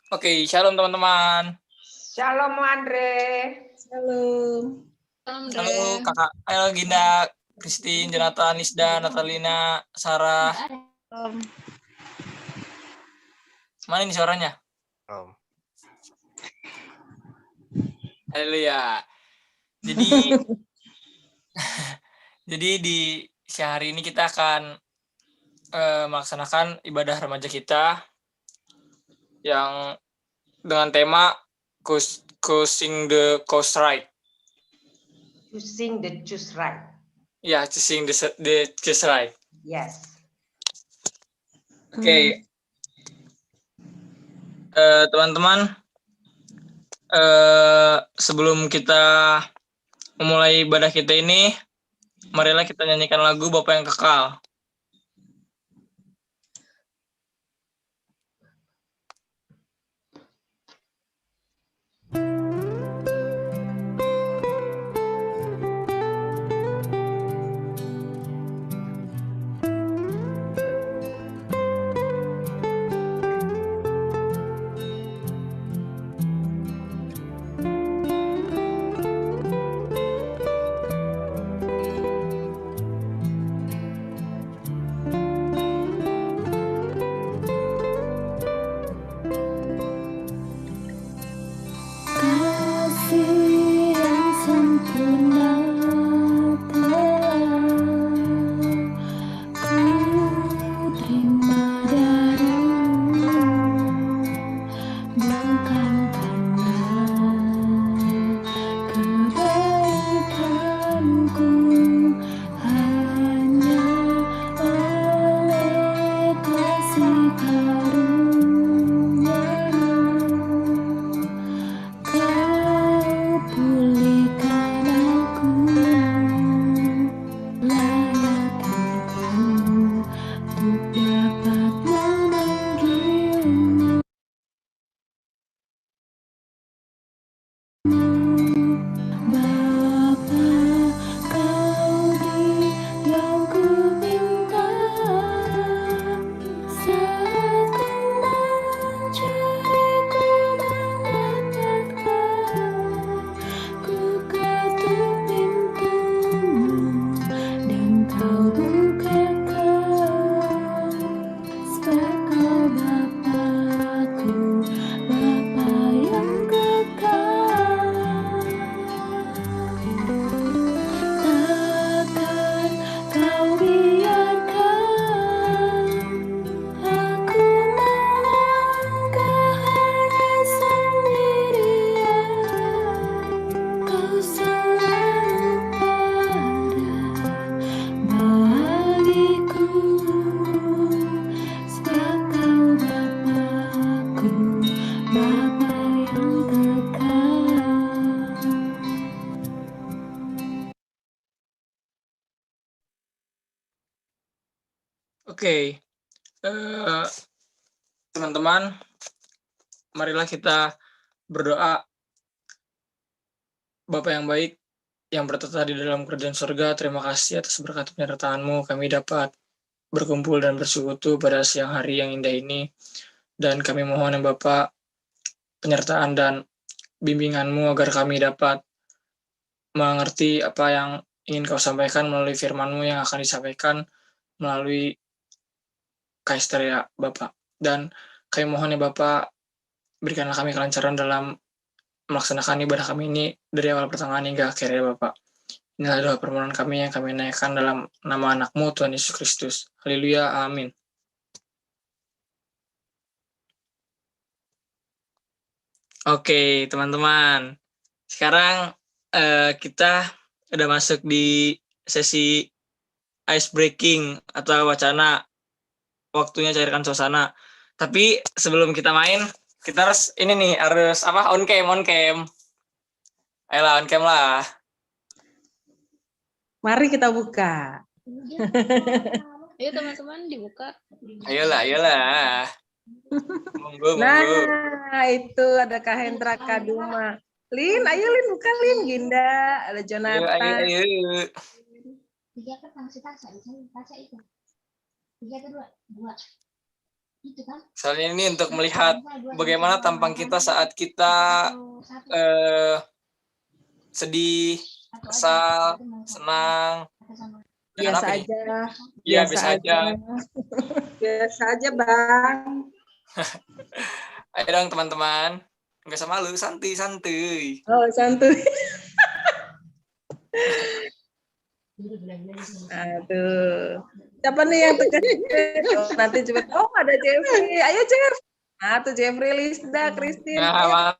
Oke, shalom teman-teman. Shalom Andre. Shalom. Halo kakak, halo Ginda, Christine, Jonathan, Nisda, Natalina, Sarah. Mana nih suaranya? Haleluya. Jadi di siang hari ini kita akan melaksanakan ibadah remaja kita yang dengan tema Choosing the Course Right. Choosing the choose right. Ya, choosing the choose right. Yes. Oke. Teman-teman, sebelum kita memulai ibadah kita ini, marilah kita nyanyikan lagu Bapa yang Kekal. Oke, teman-teman, marilah kita berdoa. Bapa yang baik, yang bertata di dalam kerajaan surga, terima kasih atas berkat penyertaan-Mu. Kami dapat berkumpul dan bersekutu pada siang hari yang indah ini. Dan kami mohon ya Bapak, penyertaan dan bimbingan-Mu agar kami dapat mengerti apa yang ingin Kau sampaikan melalui firman-Mu yang akan disampaikan melalui Kaisteria Bapak. Dan kami mohon ya Bapak, berikanlah kami kelancaran dalam melaksanakan ibadah kami ini dari awal pertengahan hingga akhirnya Bapak. Inilah doa permohonan kami yang kami naikkan dalam nama anak-Mu Tuhan Yesus Kristus. Haleluya, amin. Oke, teman-teman. Sekarang kita udah masuk di sesi ice breaking atau wacana, waktunya cairkan suasana. Tapi sebelum kita main, kita harus on cam. Ayolah, on cam lah. Mari kita buka. Ayo teman-teman dibuka. Ayolah. Monggo. Nah, itu ada Kak Hendra Kaduma. Lin, ayo Lin buka Lin. Ginda, ada Jonathan. Ayo. 3 kertas Tasya itu. 3 kedua, 2. Soalnya ini untuk melihat bagaimana tampang kita saat kita sedih, kesal, senang. Biasa Apa nih? aja. Iya, biasa aja. Biasa aja, Bang. Ayo dong teman-teman. Nggak usah malu, santuy. Oh, santuy. Aduh. Siapa nih yang tekan? Oh, nanti coba. Oh, ada Jeffrey. Ayo, Jeff. Nah, tuh Jeffrey, Lisda, Christine. Nah,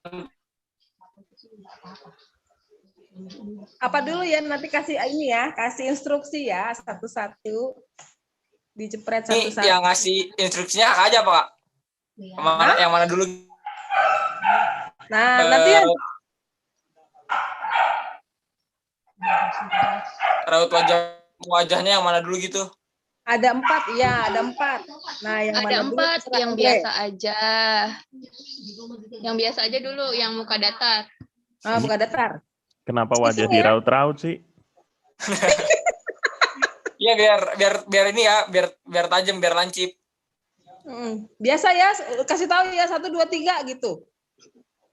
Apa dulu ya? Nanti kasih ini ya, kasih instruksi ya, satu-satu. Dijepret ini satu-satu. yang ngasih instruksinya Kak aja, Pak. Yang mana dulu? Nah, nanti yang raut wajahnya yang mana dulu gitu? ada 4, ya ada 4. Nah, yang Ada mana dulu? 4, terserah yang Andre. biasa aja. Yang biasa aja dulu, yang muka datar. Ah, buka datar. Kenapa wajah Pusing ya? diraut-raut sih? Iya biar ini ya, biar tajam, biar lancip. Biasa ya, kasih tahu ya 1, 2, 3 gitu.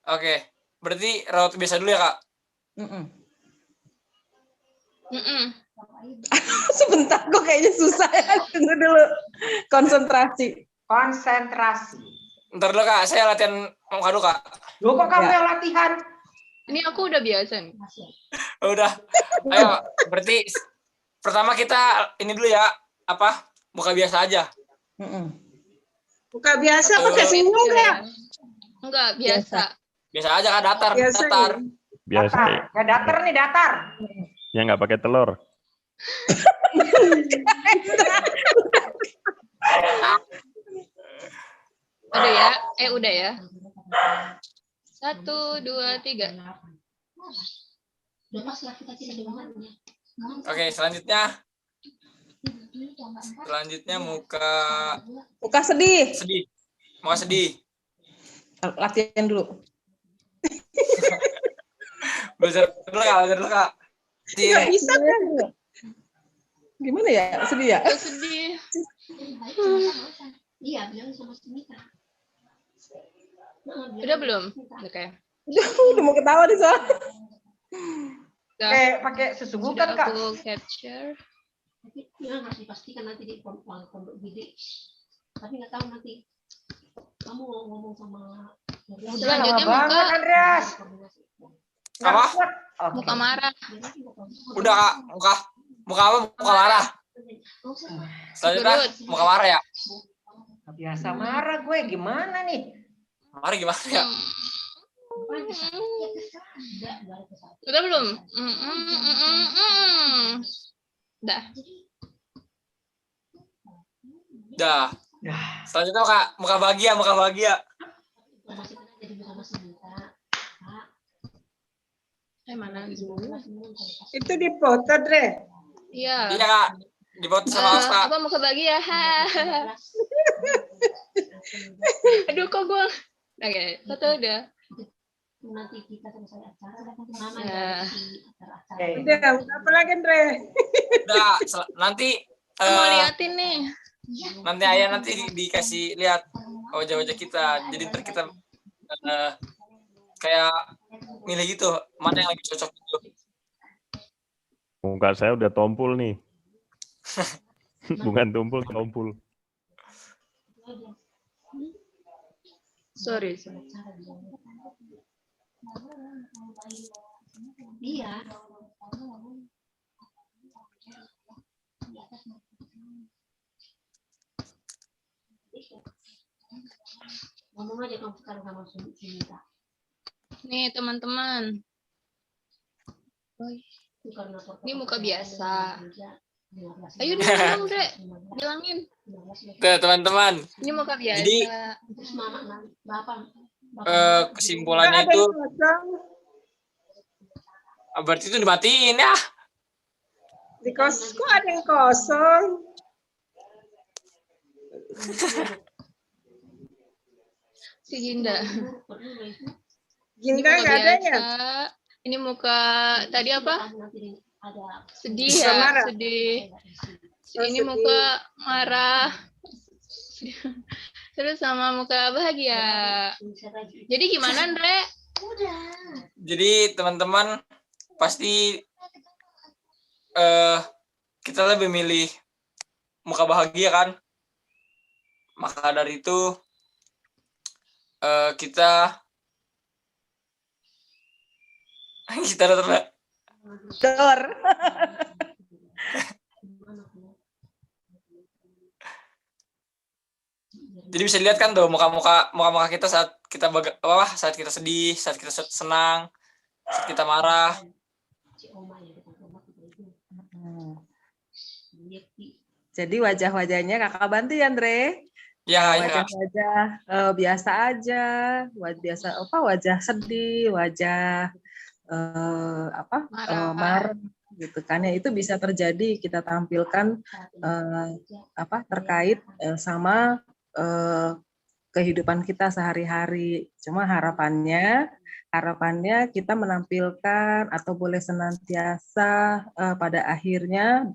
Oke, berarti raut biasa dulu ya Kak. Sebentar, kok kayaknya susah ya. Tunggu dulu. Konsentrasi. Ntar dulu Kak, saya latihan muka dulu Kak. Loh kok kamu Ya. yang latihan? Ini aku udah biasa nih. Udah, ayo. Berarti pertama kita ini dulu ya, apa? Muka biasa aja. Buka biasa Satu. pakai senyum ya? Enggak, biasa. Biasa aja Kak, datar. Biasa, datar. Biasa Datar. ya. Ya datar nih, datar. Yang nggak pakai telur. Udah ya? Udah ya. 1, 2, 3. Oke, selanjutnya muka Buka sedih. sedih. Muka sedih. Latihan dulu. Belajar dulu Kak. Nggak bisa kan? Gimana ya? Sedih ya? Sedih. Udah belum? Oke. Udah mau ketawa nih soal. Udah. Pakai Sudah sesubukan Kak. aku capture. Tapi harus dipastikan nanti di pondok gede. Tapi nggak tahu nanti kamu ngomong sama Selanjutnya Lama banget, muka Andreas. Apa? muka marah. Udah Kak, muka apa? Muka marah. Selanjutnya muka marah ya. Biasa marah gue, gimana nih? Marah gimana ya? Udah belum? Udah. Dah. Selanjutnya Kak, muka bahagia. Mana? Itu di foto, Dre. Iya. Iya Kak, dibuat sama Kak. Apa muka bahagia? Aduh kok gue. Oke, satu udah. nanti kita selesai acara mama Ya. Udah, apa lagi, Dre? Udah, nanti Mau liatin nih. nanti Ayah nanti dikasih lihat wajah-wajah kita. Jadi ntar kita kayak milih gitu, mana yang lebih cocok gitu. Muka saya udah tompul nih. Bukan tumpul, tompul. Sorry. Iya. Ngomong aja kamu sekarang sama Sunita. Nih teman-teman. Ini muka biasa. Ayo dong, Dre. Bilangin. Tuh teman-teman, Ini muka biasa. Jadi, Terus mama bapak kesimpulannya itu berarti itu dimatiin ya. Di kos, kok ada yang kosong? Si Ginda. Ginda Ini muka nggak ada ya? biasa. Ini muka tadi apa? Sedih Bisa ya, marah. sedih. Oh, Ini sedih. muka marah. Terus sama muka bahagia. Jadi gimana, Andre? Jadi teman-teman pasti kita lebih milih muka bahagia kan? Maka dari itu kita Dor. jadi bisa dilihat kan tuh muka-muka kita saat kita saat kita sedih, saat kita senang, saat kita marah. Jadi wajah-wajahnya kakak bantu ya, Andre? Ya, Wajah-wajah biasa aja, wajah sedih, wajah marah gitu kan ya, itu bisa terjadi, kita tampilkan terkait sama kehidupan kita sehari-hari. Cuma harapannya kita menampilkan atau boleh senantiasa pada akhirnya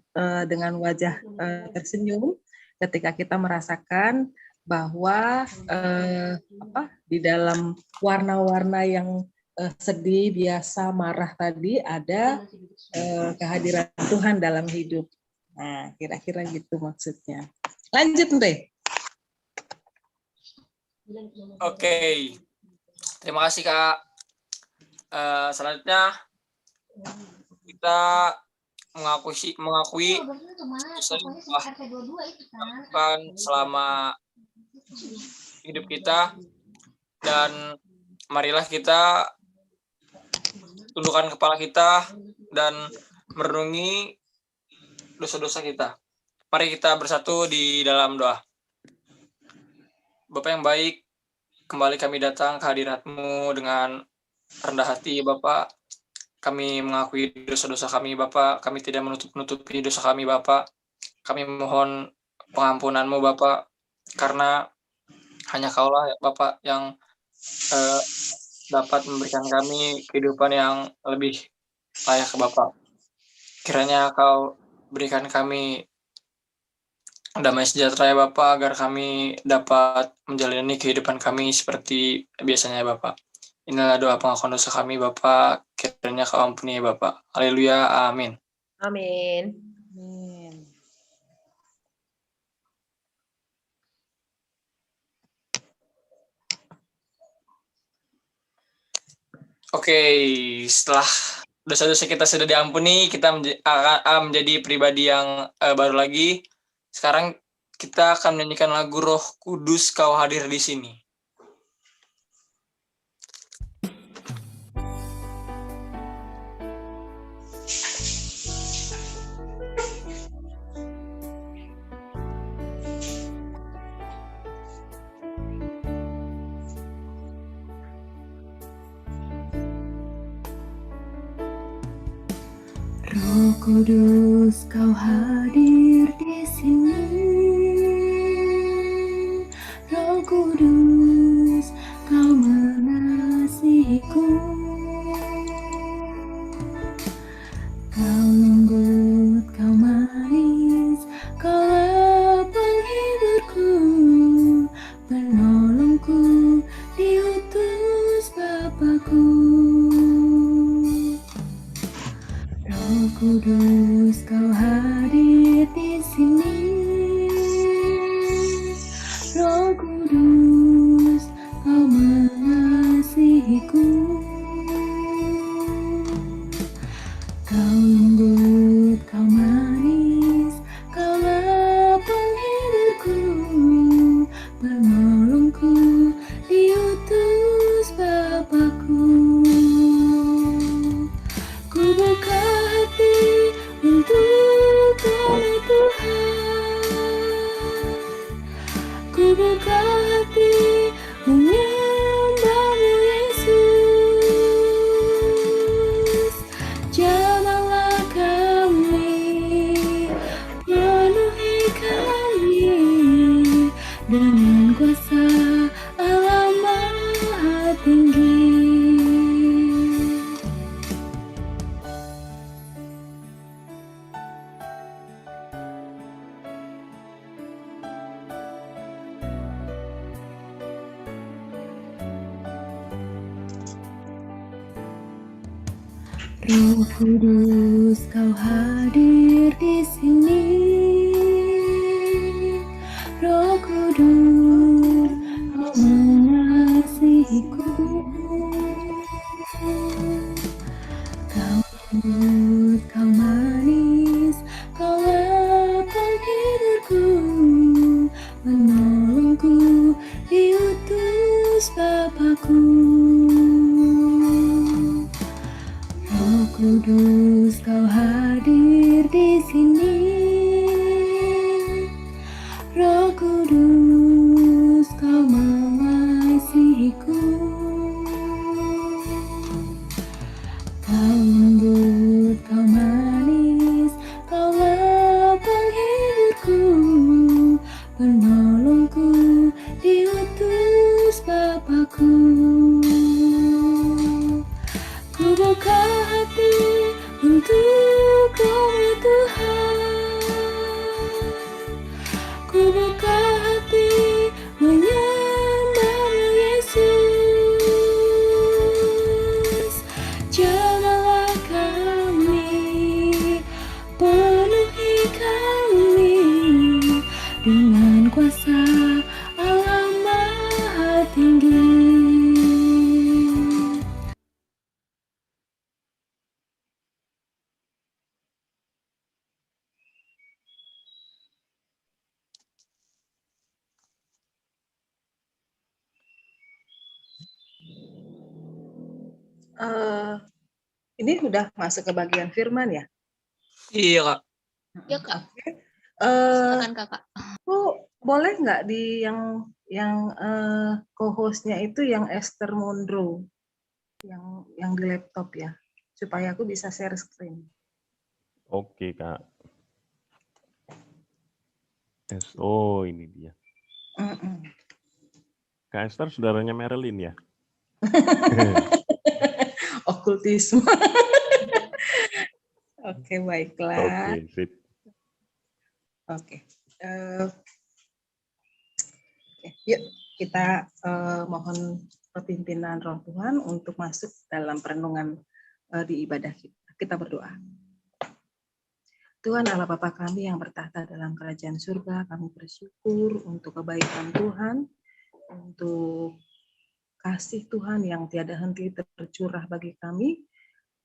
dengan wajah tersenyum ketika kita merasakan bahwa di dalam warna-warna yang sedih, biasa, marah tadi ada kehadiran Tuhan dalam hidup. Nah, kira-kira gitu maksudnya. Lanjut, Andre. Oke. Terima kasih, Kak. Selanjutnya kita mengakui selama hidup kita, dan marilah kita tundukkan kepala kita dan merenungi dosa-dosa kita. Mari kita bersatu di dalam doa. Bapa yang baik, kembali kami datang ke hadirat-Mu dengan rendah hati, Bapak. Kami mengakui dosa-dosa kami, Bapak. Kami tidak menutup-nutupi dosa kami, Bapak. Kami mohon pengampunan-Mu, Bapak, karena hanya Kaulah, Bapak, yang dapat memberikan kami kehidupan yang lebih layak ke Bapak. Kiranya Kau berikan kami damai sejahtera ya Bapak, agar kami dapat menjalani kehidupan kami seperti biasanya Bapak. Inilah doa pengakuan dosa kami Bapak, kiranya Kau ampuni ya Bapak. Haleluya, amin. Amin. Oke, setelah dosa-dosa kita sudah diampuni, kita akan menjadi pribadi yang baru lagi. Sekarang kita akan menyanyikan lagu Roh Kudus Kau Hadir di Sini. Roh Kudus, Kau hadir di sini. Roh Kudus, Kau mengasihiku. Kau lembut, Kau manis, Kaulah penghiburku, penolongku, diutus Bapakku. Roh Kudus, Kau hadir di sini. Roh Kudus, Kau mengasihiku. Kau lembut, Kau manis, Kaulah penghiburku, penolongku, diutus Bapakku. Ku buka hati untuk Kau Tuhan. Ku buka hati menyembah-Mu Yesus. Jamahlah kami, penuhi kami dengan kuasa Allah Maha Tinggi. Roh Kudus, Kau hadir di sini. Roh Kudus, Kau mengasihiku. Kau lembut, Kau manis, Kau lapang hidupku, menolongku, diutus Bapakku. Roh Kudus, Kau hadir di sini. Roh Kudus, Kau mengasihiku. Kau lembut, Kau manis, Kau lapang hidupku, penolongku, diutus Bapakku. Ku buka hati untuk-Mu Tuhan. Ku buka hati menyembah-Mu Yesus. Jagalah kami, penuhi kami dengan kuasa Allah Maha Tinggi. Ini udah masuk ke bagian firman ya? Iya, Kak. Ya, Kak. Oke. Silakan Kakak. Boleh nggak di yang co-hostnya itu yang Esther Mondro yang di laptop ya, supaya aku bisa share screen. Oke, Kak. Oh, ini dia. Kak Esther saudaranya Marilyn ya? Okultisme. Oke, baiklah. Oke, sip. Oke. Yuk kita mohon pepimpinan Roh Tuhan untuk masuk dalam perenungan di ibadah kita. Kita berdoa. Tuhan Allah Bapa kami yang bertahta dalam kerajaan surga, kami bersyukur untuk kebaikan Tuhan, untuk kasih Tuhan yang tiada henti tercurah bagi kami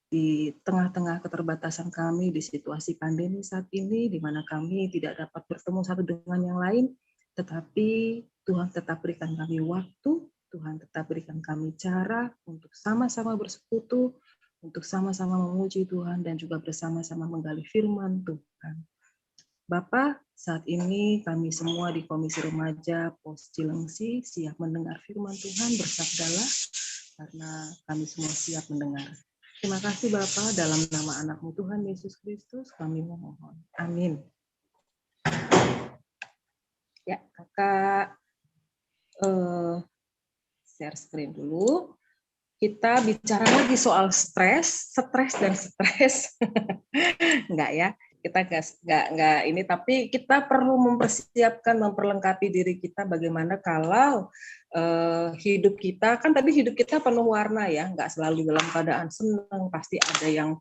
di tengah-tengah keterbatasan kami di situasi pandemi saat ini, di mana kami tidak dapat bertemu satu dengan yang lain, tetapi Tuhan tetap berikan kami waktu, Tuhan tetap berikan kami cara untuk sama-sama bersekutu, untuk sama-sama memuji Tuhan dan juga bersama-sama menggali firman Tuhan. Bapa, saat ini kami semua di Komisi Remaja Pos Cilengsi siap mendengar firman Tuhan, bersabdalah, karena kami semua siap mendengar. Terima kasih Bapa, dalam nama anak-Mu Tuhan Yesus Kristus kami memohon. Amin. Ya, Kakak share screen dulu. Kita bicara lagi soal stres dan stres. Enggak ya, kita enggak ini, tapi kita perlu mempersiapkan, memperlengkapi diri kita bagaimana kalau hidup kita, kan tadi hidup kita penuh warna ya, enggak selalu dalam keadaan senang, pasti ada yang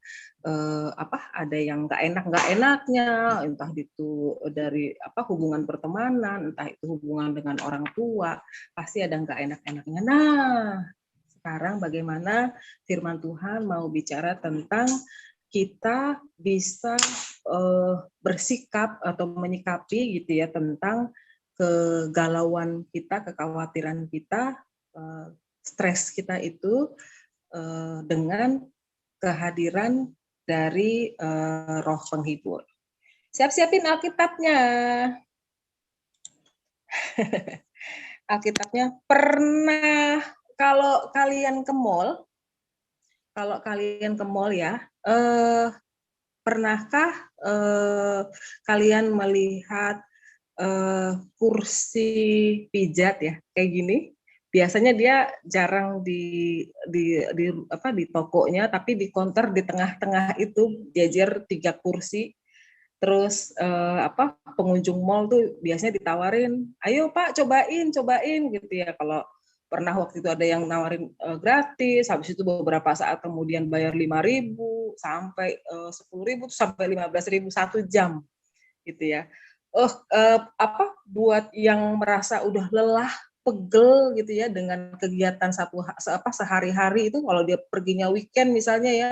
ada yang enggak enaknya, entah itu dari hubungan pertemanan, entah itu hubungan dengan orang tua, pasti ada enggak enaknya. Nah, sekarang bagaimana firman Tuhan mau bicara tentang kita bisa bersikap atau menyikapi gitu ya tentang kegalauan kita, kekhawatiran kita, stres kita itu dengan kehadiran dari Roh Penghibur. Siap-siapin Alkitabnya. Alkitabnya. Pernah kalau kalian ke mall ya, pernahkah kalian melihat kursi pijat ya kayak gini? Biasanya dia jarang di tokonya, tapi di counter di tengah-tengah itu jajar 3 kursi. Terus pengunjung mall tuh biasanya ditawarin, ayo Pak cobain gitu ya. Kalau pernah waktu itu ada yang nawarin gratis, habis itu beberapa saat kemudian bayar 5.000 sampai 10.000 sampai 15.000 1 jam gitu ya. Buat yang merasa udah lelah, pegel gitu ya dengan kegiatan sehari-hari itu, kalau dia perginya weekend misalnya ya,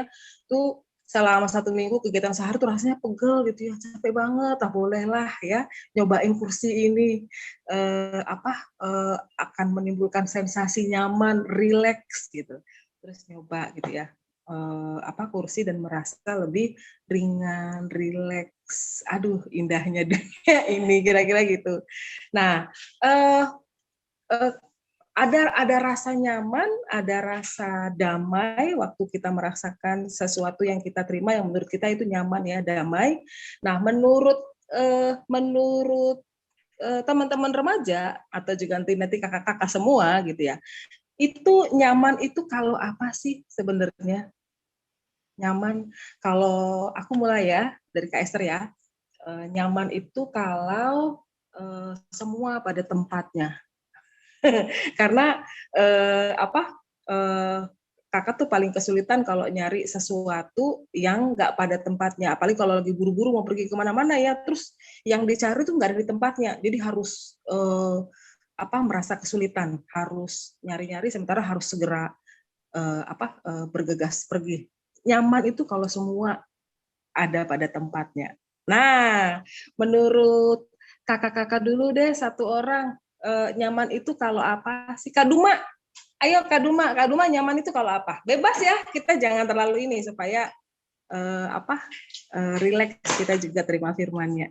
tuh selama 1 minggu kegiatan sehari tuh rasanya pegel gitu ya, capek banget, bolehlah ya nyobain kursi ini, akan menimbulkan sensasi nyaman, rileks gitu. Terus nyoba gitu ya, kursi dan merasa lebih ringan, rileks. Aduh, indahnya dunia ini, kira-kira gitu. Nah, ada rasa nyaman, ada rasa damai waktu kita merasakan sesuatu yang kita terima yang menurut kita itu nyaman ya, damai. Nah, menurut teman-teman remaja atau juga nanti kakak-kakak semua gitu ya, itu nyaman itu kalau apa sih sebenarnya? Nyaman, kalau aku mulai ya dari Kak Esther ya, nyaman itu kalau semua pada tempatnya. Karena kakak tuh paling kesulitan kalau nyari sesuatu yang nggak pada tempatnya, apalagi kalau lagi buru-buru mau pergi kemana-mana ya, terus yang dicari tuh nggak ada di tempatnya, jadi harus merasa kesulitan, harus nyari-nyari sementara harus segera bergegas pergi. Nyaman itu kalau semua ada pada tempatnya. Nah, menurut kakak-kakak dulu deh, satu orang, nyaman itu kalau apa sih? Kak Duma, ayo Kak Duma nyaman itu kalau apa? Bebas ya, kita jangan terlalu ini supaya rileks kita juga terima firman-Nya.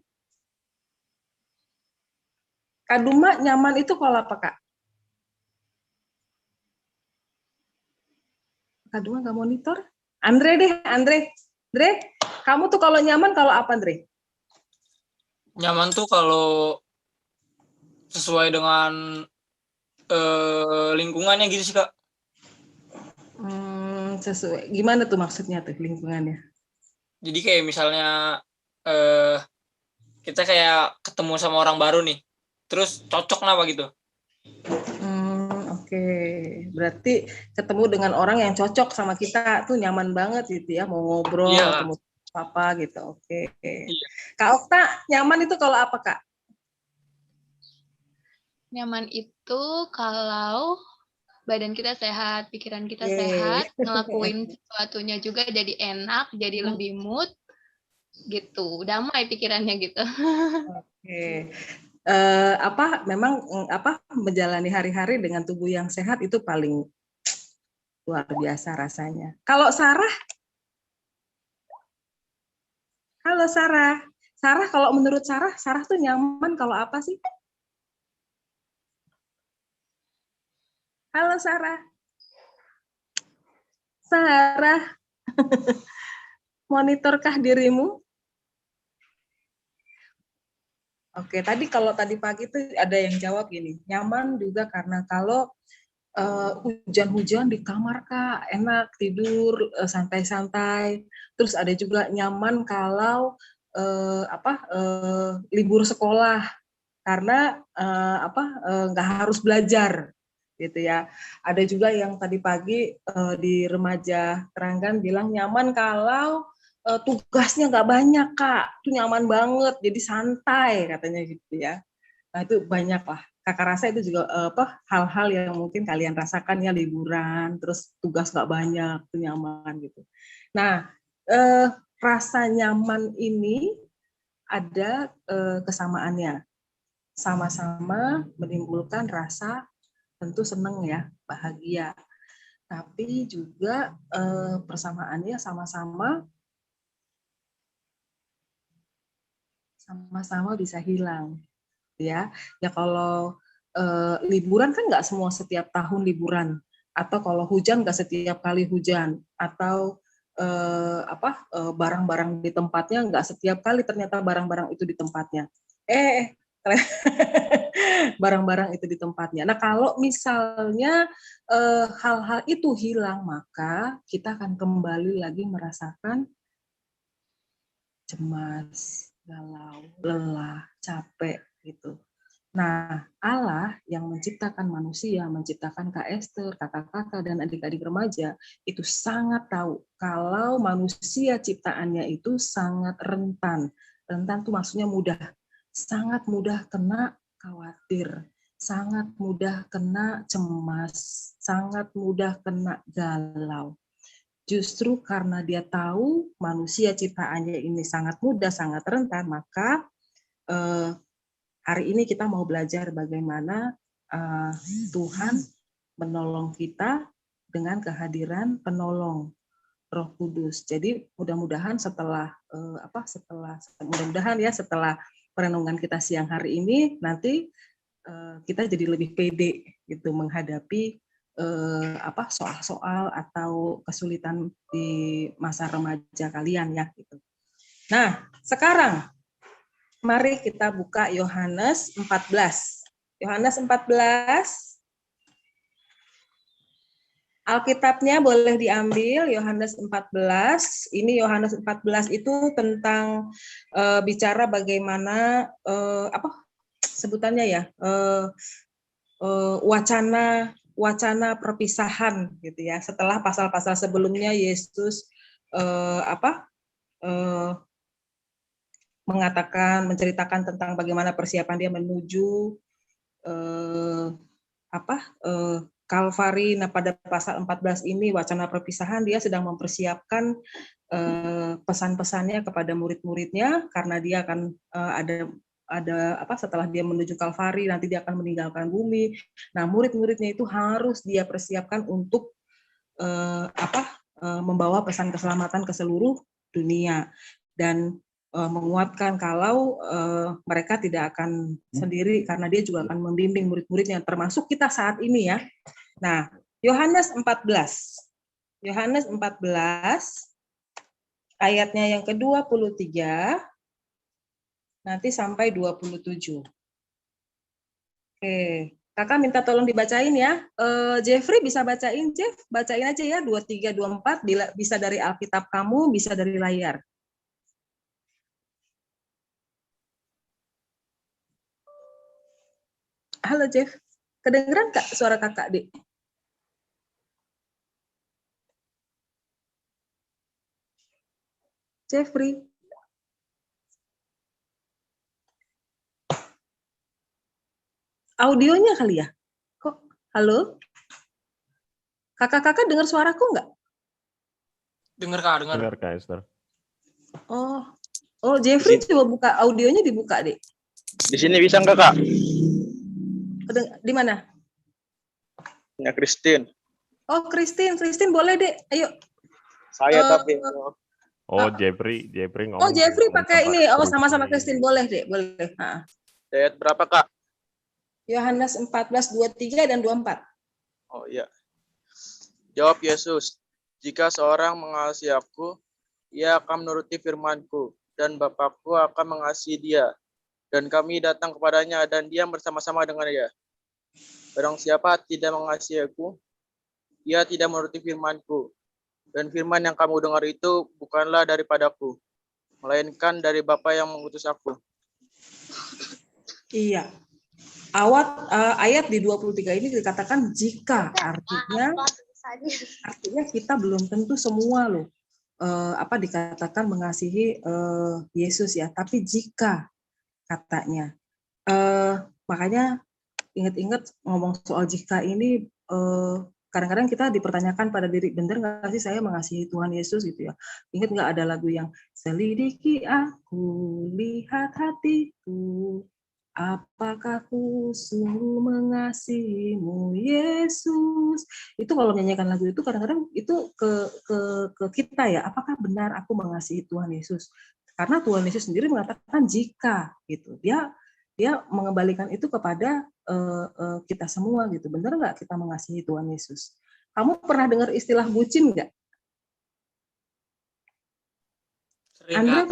Kak Duma nyaman itu kalau apa, Kak? Kak Duma nggak monitor? Andre, kamu tuh kalau nyaman kalau apa, Andre? Nyaman tuh kalau sesuai dengan lingkungannya gitu sih, Kak. Sesuai. Gimana tuh maksudnya tuh lingkungannya? Jadi kayak misalnya kita kayak ketemu sama orang baru nih, terus cocok apa gitu. Oke. Berarti ketemu dengan orang yang cocok sama kita tuh nyaman banget gitu ya, mau ngobrol, ketemu apa gitu. Oke. Iya. Kak Okta, nyaman itu kalau apa, Kak? Nyaman itu kalau badan kita sehat, pikiran kita sehat, ngelakuin sesuatunya juga jadi enak, jadi lebih mood, gitu. Damai pikirannya gitu. Oke. Memang menjalani hari-hari dengan tubuh yang sehat itu paling luar biasa rasanya. Kalau Sarah? Halo Sarah. Sarah, kalau menurut Sarah tuh nyaman kalau apa sih? Halo Sarah. Sarah. Monitorkah dirimu? Oke, kalau tadi pagi tuh ada yang jawab gini, nyaman juga karena kalau hujan-hujan di kamar, Kak, enak tidur santai-santai. Terus ada juga nyaman kalau libur sekolah karena nggak harus belajar gitu ya. Ada juga yang tadi pagi di remaja Teranggan bilang nyaman kalau tugasnya nggak banyak, Kak, itu nyaman banget, jadi santai katanya gitu ya. Nah itu banyak lah. Kakak rasa itu juga hal-hal yang mungkin kalian rasakan ya, liburan, terus tugas nggak banyak, itu nyaman gitu. Nah rasa nyaman ini ada kesamaannya, sama-sama menimbulkan rasa tentu senang ya, bahagia. Tapi juga persamaannya sama-sama bisa hilang ya kalau liburan kan nggak semua setiap tahun liburan, atau kalau hujan nggak setiap kali hujan, atau barang-barang di tempatnya nggak setiap kali ternyata barang-barang itu di tempatnya barang-barang itu di tempatnya. Nah kalau misalnya hal-hal itu hilang, maka kita akan kembali lagi merasakan cemas, galau, lelah, capek gitu. Nah, Allah yang menciptakan manusia, menciptakan Kak Esther, kakak-kakak, dan adik-adik remaja, itu sangat tahu kalau manusia ciptaannya itu sangat rentan. Rentan itu maksudnya mudah. Sangat mudah kena khawatir, sangat mudah kena cemas, sangat mudah kena galau. Justru karena dia tahu manusia ciptaannya ini sangat mudah, sangat rentan, maka hari ini kita mau belajar bagaimana Tuhan menolong kita dengan kehadiran penolong Roh Kudus. Jadi mudah-mudahan setelah setelah perenungan kita siang hari ini nanti kita jadi lebih pede gitu menghadapi soal-soal atau kesulitan di masa remaja kalian ya gitu. Nah, sekarang mari kita buka Yohanes 14. Yohanes 14. Alkitabnya boleh diambil, Yohanes 14. Ini Yohanes 14 itu tentang bicara bagaimana sebutannya ya, wacana perpisahan gitu ya. Setelah pasal-pasal sebelumnya Yesus menceritakan tentang bagaimana persiapan dia menuju Kalvari. Nah, pada pasal 14 ini wacana perpisahan dia sedang mempersiapkan pesan-pesannya kepada murid-muridnya karena dia akan setelah dia menuju Kalvari nanti dia akan meninggalkan bumi. Nah, murid-muridnya itu harus dia persiapkan untuk membawa pesan keselamatan ke seluruh dunia dan menguatkan kalau mereka tidak akan sendiri karena dia juga akan membimbing murid-muridnya termasuk kita saat ini ya. Nah, Yohanes 14 ayatnya yang ke-23 nanti sampai 27. Oke, Kakak minta tolong dibacain ya. Jeffrey bisa bacain, Jeff? Bacain aja ya 23 24 bisa dari Alkitab kamu, bisa dari layar. Halo Jeff, kedengeran Kak suara Kakak, Dik? Jeffrey. Audionya kali ya? Kok? Halo? Kakak-kakak dengar suaraku nggak? Dengar Kak, dengar. Dengar Kak Esther. Oh Jeffrey coba buka audionya dibuka, Dik. Di sini bisa nggak Kak? Di mana? Ya Christine. Oh Christine boleh Dek, ayo. Saya tapi. Jeffrey ngomong. Oh Jeffrey pakai ini, sama-sama Christine boleh Dek, boleh. Ayat berapa Kak? Yohanes 14, 23 dan 24. Oh iya. Jawab Yesus, jika seorang mengasihi aku, ia akan menuruti firman-Ku, dan Bapa-Ku akan mengasihi dia. Dan kami datang kepadanya dan diam bersama-sama dengan dia. Barang siapa tidak mengasihi aku, ia tidak menuruti firman-Ku. Dan firman yang kamu dengar itu bukanlah daripadaku, melainkan dari Bapa yang mengutus aku. Iya. Ayat di 23 ini dikatakan jika, artinya kita belum tentu semua loh dikatakan mengasihi Yesus ya, tapi jika katanya. Makanya ingat-ingat ngomong soal jika ini kadang-kadang kita dipertanyakan pada diri, benar nggak sih saya mengasihi Tuhan Yesus gitu ya. Ingat nggak ada lagu yang selidiki aku, lihat hatiku, apakah ku sungguh mengasihimu Yesus. Itu kalau menyanyikan lagu itu kadang-kadang itu ke kita ya, apakah benar aku mengasihi Tuhan Yesus? Karena Tuhan Yesus sendiri mengatakan jika gitu. Dia mengembalikan itu kepada kita semua gitu. Benar nggak kita mengasihi Tuhan Yesus? Kamu pernah dengar istilah bucin nggak? Andre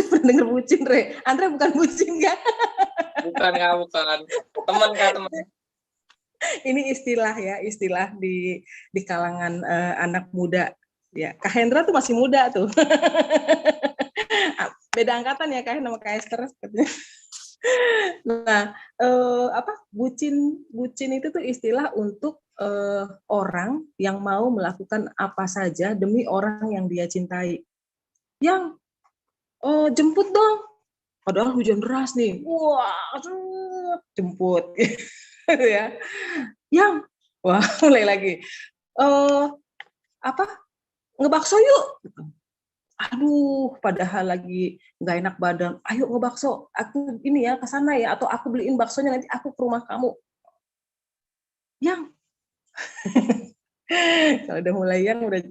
pernah dengar bucin, Re? Andre bukan bucin nggak? Bukan. Teman Kak, teman. Ini istilah di kalangan anak muda. Ya, Kak Hendra tuh masih muda tuh. Beda angkatan ya Kak sama Kak Esther. Nah, bucin itu tuh istilah untuk orang yang mau melakukan apa saja demi orang yang dia cintai. Yang jemput dong, padahal hujan deras nih, wah, jemput, gitu ya. Yang, wah, mulai lagi, ngebakso yuk. Aduh, padahal lagi nggak enak badan. Ayo ngebakso, aku ini ya ke sana ya, atau aku beliin baksonya nanti aku ke rumah kamu. Yang kalau udah mulai yang udah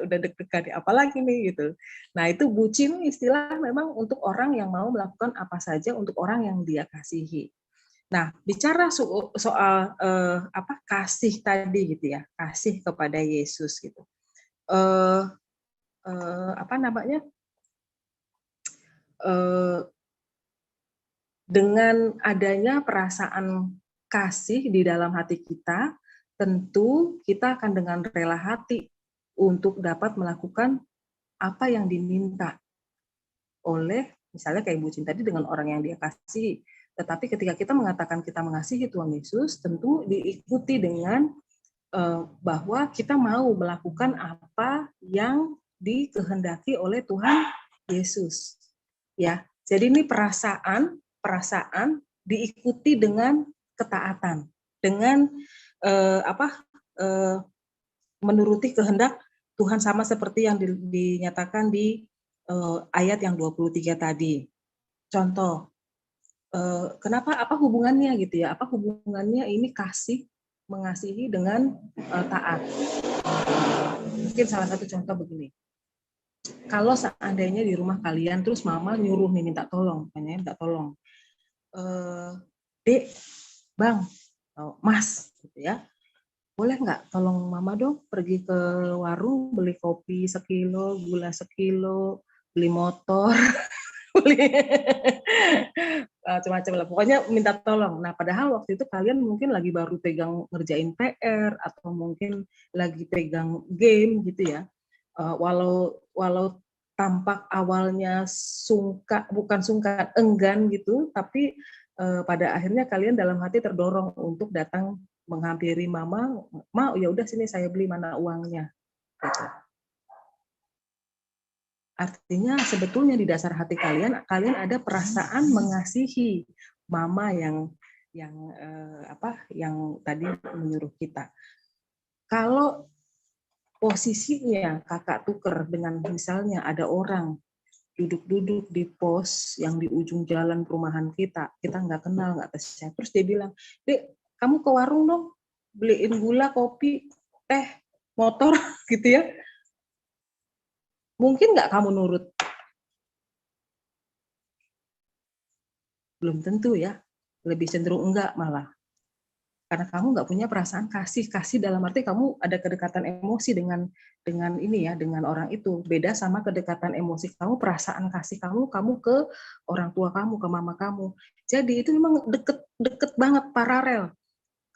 deg-degan, apalagi nih gitu. Nah itu bucin istilah memang untuk orang yang mau melakukan apa saja untuk orang yang dia kasihi. Nah bicara soal kasih tadi gitu ya, kasih kepada Yesus gitu. Dengan adanya perasaan kasih di dalam hati kita, tentu kita akan dengan rela hati untuk dapat melakukan apa yang diminta oleh, misalnya kayak bucin tadi dengan orang yang dia kasih. Tetapi ketika kita mengatakan kita mengasihi Tuhan Yesus, tentu diikuti dengan bahwa kita mau melakukan apa yang dikehendaki oleh Tuhan Yesus. Ya, jadi ini perasaan diikuti dengan ketaatan, dengan menuruti kehendak Tuhan, sama seperti yang dinyatakan di ayat yang 23 tadi. Contoh, kenapa, apa hubungannya gitu ya? Apa hubungannya ini kasih, mengasihi dengan taat? Mungkin salah satu contoh begini. Kalau seandainya di rumah kalian terus mama nyuruh nih minta tolong, Dek, Bang, Mas, gitu ya. Boleh nggak tolong mama dong pergi ke warung beli kopi sekilo, gula sekilo, beli motor, beli macam-macam lah. Pokoknya minta tolong. Nah, padahal waktu itu kalian mungkin lagi baru pegang ngerjain PR atau mungkin lagi pegang game gitu ya. Walau tampak awalnya bukan sungkan, enggan gitu, tapi pada akhirnya kalian dalam hati terdorong untuk datang menghampiri mama, ya udah sini saya beli, mana uangnya. Gitu. Artinya sebetulnya di dasar hati kalian ada perasaan mengasihi mama yang tadi menyuruh kita. Kalau posisinya kakak tuker dengan misalnya ada orang duduk-duduk di pos yang di ujung jalan perumahan kita nggak kenal, nggak tahu, terus dia bilang, Dek, kamu ke warung dong, beliin gula, kopi, teh, motor, gitu ya. Mungkin nggak kamu nurut? Belum tentu ya, lebih cenderung enggak malah. Karena kamu nggak punya perasaan kasih dalam arti kamu ada kedekatan emosi dengan ini ya, dengan orang itu. Beda sama kedekatan emosi kamu, perasaan kasih kamu ke orang tua kamu, ke mama kamu. Jadi itu memang deket banget, paralel.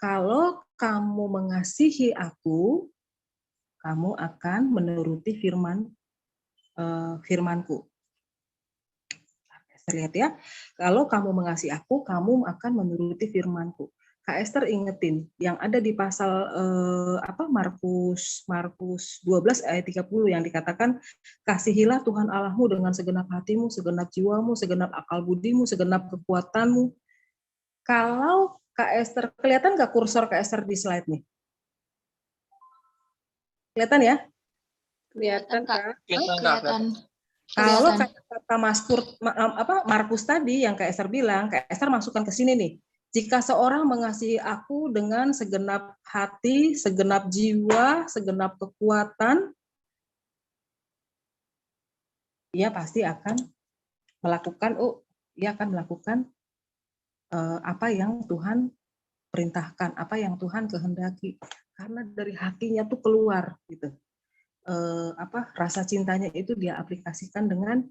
Kalau kamu mengasihi aku, kamu akan menuruti firmanku. Lihat ya, kalau kamu mengasihi aku, kamu akan menuruti firmanku. Kak Esther ingetin yang ada di pasal Markus 12 ayat 30 yang dikatakan, kasihilah Tuhan Allahmu dengan segenap hatimu, segenap jiwamu, segenap akal budimu, segenap kekuatanmu. Kalau Kak Esther, kelihatan nggak kursor Kak Esther di slide nih? Kelihatan ya? Kelihatan Kak? Kelihatan. Kalau kata Markus tadi yang Kak Esther bilang, Kak Esther masukkan ke sini nih. Jika seorang mengasihi aku dengan segenap hati, segenap jiwa, segenap kekuatan, dia pasti akan melakukan apa yang Tuhan perintahkan, apa yang Tuhan kehendaki. Karena dari hatinya tuh keluar gitu. Rasa cintanya itu dia aplikasikan dengan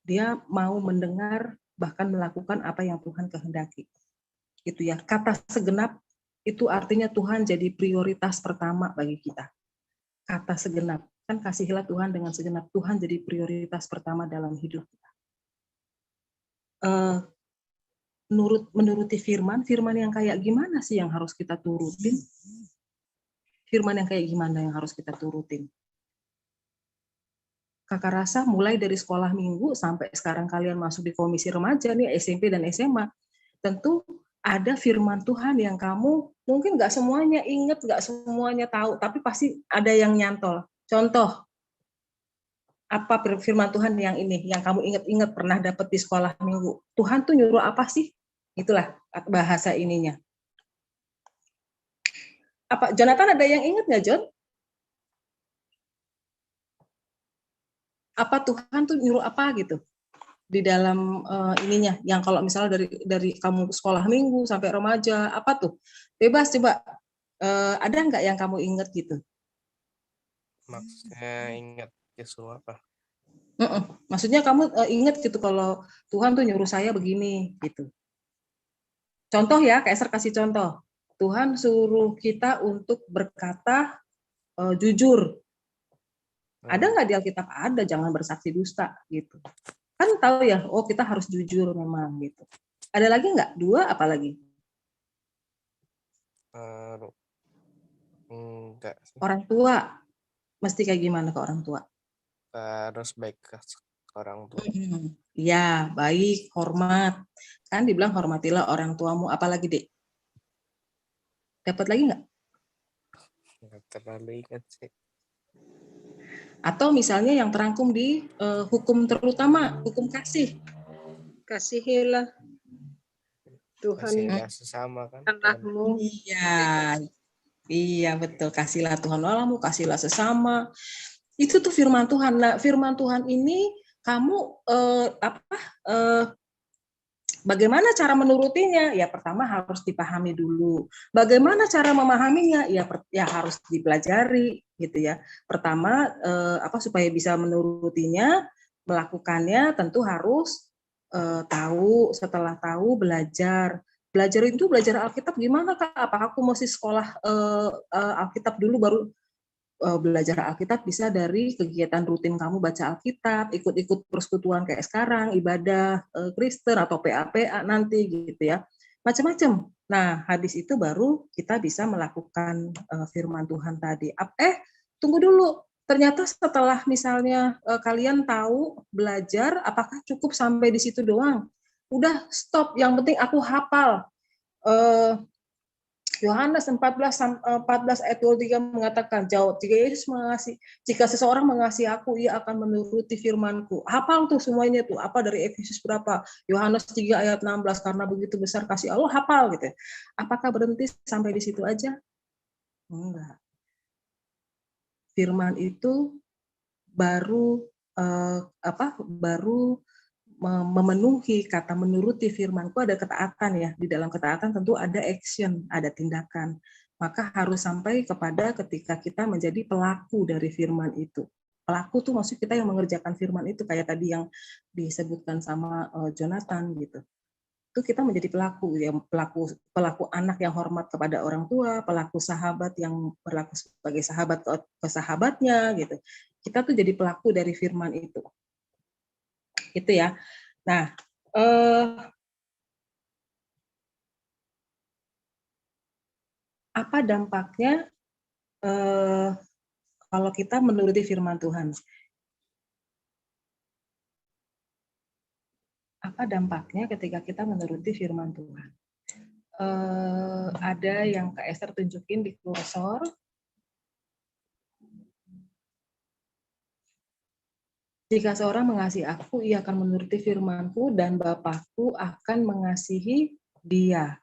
dia mau mendengar, bahkan melakukan apa yang Tuhan kehendaki. Gitu ya. Kata segenap itu artinya Tuhan jadi prioritas pertama bagi kita. Kata segenap, kan kasihilah Tuhan dengan segenap, Tuhan jadi prioritas pertama dalam hidup kita. menuruti firman yang kayak gimana sih yang harus kita turutin? Firman yang kayak gimana yang harus kita turutin? Kakak rasa mulai dari sekolah minggu sampai sekarang kalian masuk di komisi remaja nih, SMP dan SMA, tentu ada firman Tuhan yang kamu mungkin nggak semuanya ingat, nggak semuanya tahu, tapi pasti ada yang nyantol. Contoh, apa firman Tuhan yang ini, yang kamu ingat-ingat pernah dapat di sekolah minggu? Tuhan tuh nyuruh apa sih? Itulah bahasa ininya. Apa Jonathan ada yang ingat nggak, John? Apa Tuhan tuh nyuruh apa gitu di dalam ininya, yang kalau misalnya dari kamu sekolah minggu sampai remaja, apa tuh? Bebas coba, ada nggak yang kamu ingat gitu? Maksudnya ingat Yesus apa? Maksudnya kamu ingat gitu kalau Tuhan tuh nyuruh saya begini gitu. Contoh ya, Kak Esther kasih contoh. Tuhan suruh kita untuk berkata jujur. Ada nggak di Alkitab? Ada, jangan bersaksi dusta gitu. Kan tahu ya, oh kita harus jujur memang gitu. Ada lagi nggak? 2 apa lagi? Enggak. Orang tua. Mesti kayak gimana ke orang tua? Harus baik ke orang tua. Ya, baik, hormat. Kan dibilang hormatilah orang tuamu. Apalagi, Dek? Dapat lagi nggak? Nggak terlalu ingat sih. Atau misalnya yang terangkum di hukum terutama, hukum kasih. Kasihilah Tuhan Kasihilah sesama kan. Allahmu. Iya betul. Kasihlah Tuhan Allahmu, kasihlah sesama. Itu tuh firman Tuhan. Nah, firman Tuhan ini kamu bagaimana cara menurutinya? Ya pertama harus dipahami dulu. Bagaimana cara memahaminya? Ya harus dipelajari gitu ya. Pertama supaya bisa menurutinya, melakukannya tentu harus tahu. Setelah tahu belajar. Belajar itu belajar Alkitab gimana, Kak? Apakah aku mesti sekolah Alkitab dulu baru belajar Alkitab? Bisa dari kegiatan rutin kamu baca Alkitab, ikut-ikut persekutuan kayak sekarang, ibadah Kristen atau PA nanti gitu ya, macam-macam. Nah, habis itu baru kita bisa melakukan firman Tuhan tadi. Tunggu dulu. Ternyata setelah misalnya kalian tahu belajar, apakah cukup sampai di situ doang? Udah stop. Yang penting aku hafal. Yohanes 14 ayat 23 mengatakan, jika seseorang mengasihi aku, ia akan menuruti firman-Ku. Hafal tuh semuanya tuh, apa dari Efesus berapa, Yohanes 3 ayat 16, karena begitu besar kasih Allah, hafal gitu. Apakah berhenti sampai di situ aja? Enggak. Firman itu baru memenuhi kata menuruti firman-Ku, ada ketaatan ya. Di dalam ketaatan tentu ada action, ada tindakan. Maka harus sampai kepada ketika kita menjadi pelaku dari firman itu. Pelaku tuh maksud kita yang mengerjakan firman itu, kayak tadi yang disebutkan sama Jonathan gitu. Itu kita menjadi pelaku ya, pelaku anak yang hormat kepada orang tua, pelaku sahabat yang berlaku sebagai sahabat ke sahabatnya gitu. Kita tuh jadi pelaku dari firman itu. Itu ya. Nah, apa dampaknya kalau kita menuruti firman Tuhan? Apa dampaknya ketika kita menuruti firman Tuhan? Ada yang Kak Esther tunjukin di kursor. Jika seorang mengasihi aku, ia akan menuruti firman-Ku, dan Bapa-Ku akan mengasihi dia.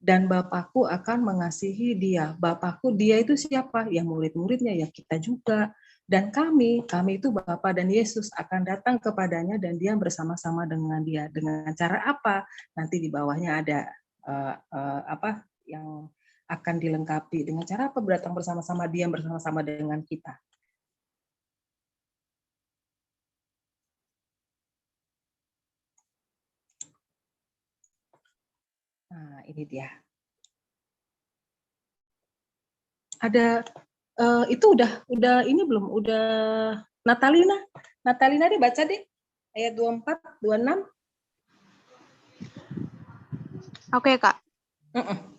Dan Bapa-Ku akan mengasihi dia. Bapa-Ku, dia itu siapa? Ya murid-muridnya, ya kita juga. Dan kami itu Bapa dan Yesus akan datang kepadanya dan dia bersama-sama dengan dia. Dengan cara apa? Nanti di bawahnya ada yang akan dilengkapi. Dengan cara apa? Datang bersama-sama dia, bersama-sama dengan kita. Nah, ini dia. Ada itu udah ini belum? Udah Natalina dibaca deh ayat 24, 26. Oke, Kak. Mm-mm.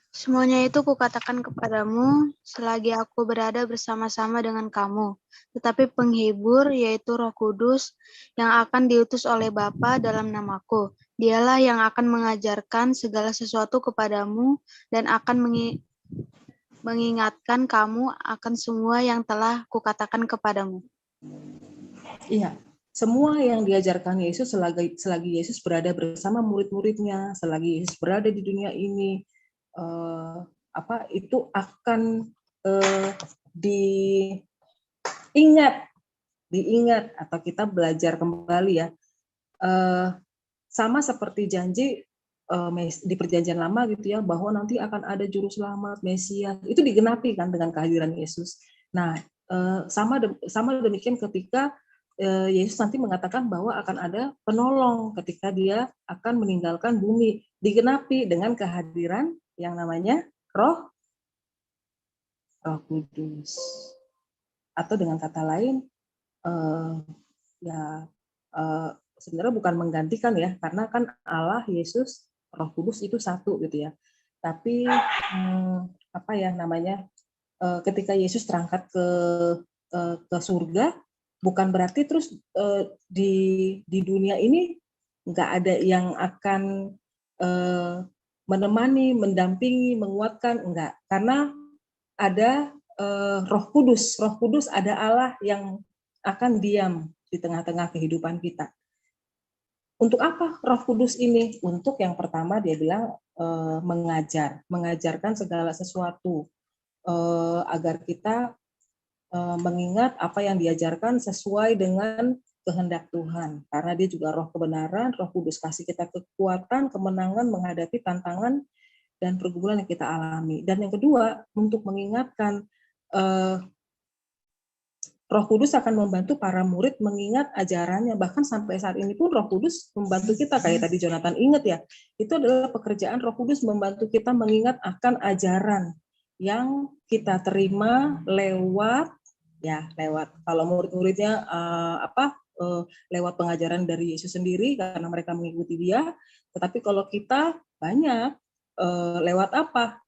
Semuanya itu kukatakan kepadamu selagi aku berada bersama-sama dengan kamu. Tetapi penghibur, yaitu Roh Kudus, yang akan diutus oleh Bapa dalam namaku. Dialah yang akan mengajarkan segala sesuatu kepadamu dan akan mengingatkan kamu akan semua yang telah kukatakan kepadamu. Iya, semua yang diajarkan Yesus selagi Yesus berada bersama murid-muridnya, selagi Yesus berada di dunia ini, itu akan diingat atau kita belajar kembali ya. Sama seperti janji di Perjanjian Lama gitu ya, bahwa nanti akan ada juru selamat, Mesias, itu digenapi kan dengan kehadiran Yesus. Nah, sama demikian ketika Yesus nanti mengatakan bahwa akan ada penolong ketika dia akan meninggalkan bumi, digenapi dengan kehadiran yang namanya Roh Kudus. Atau dengan kata lain, sebenarnya bukan menggantikan ya, karena kan Allah, Yesus, Roh Kudus itu satu gitu ya. Tapi ketika Yesus terangkat ke surga, bukan berarti terus di dunia ini nggak ada yang akan menemani, mendampingi, menguatkan, enggak. Karena ada Roh Kudus. Roh Kudus ada Allah yang akan diam di tengah-tengah kehidupan kita. Untuk apa Roh Kudus ini? Untuk yang pertama dia bilang mengajarkan segala sesuatu agar kita mengingat apa yang diajarkan sesuai dengan kehendak Tuhan. Karena dia juga Roh kebenaran, Roh Kudus kasih kita kekuatan, kemenangan menghadapi tantangan dan pergumulan yang kita alami. Dan yang kedua, untuk mengingatkan, Roh Kudus akan membantu para murid mengingat ajarannya. Bahkan sampai saat ini pun Roh Kudus membantu kita, kayak tadi Jonathan ingat ya, itu adalah pekerjaan Roh Kudus membantu kita mengingat akan ajaran yang kita terima lewat kalau murid-muridnya lewat pengajaran dari Yesus sendiri karena mereka mengikuti dia. Tetapi kalau kita banyak lewat apa?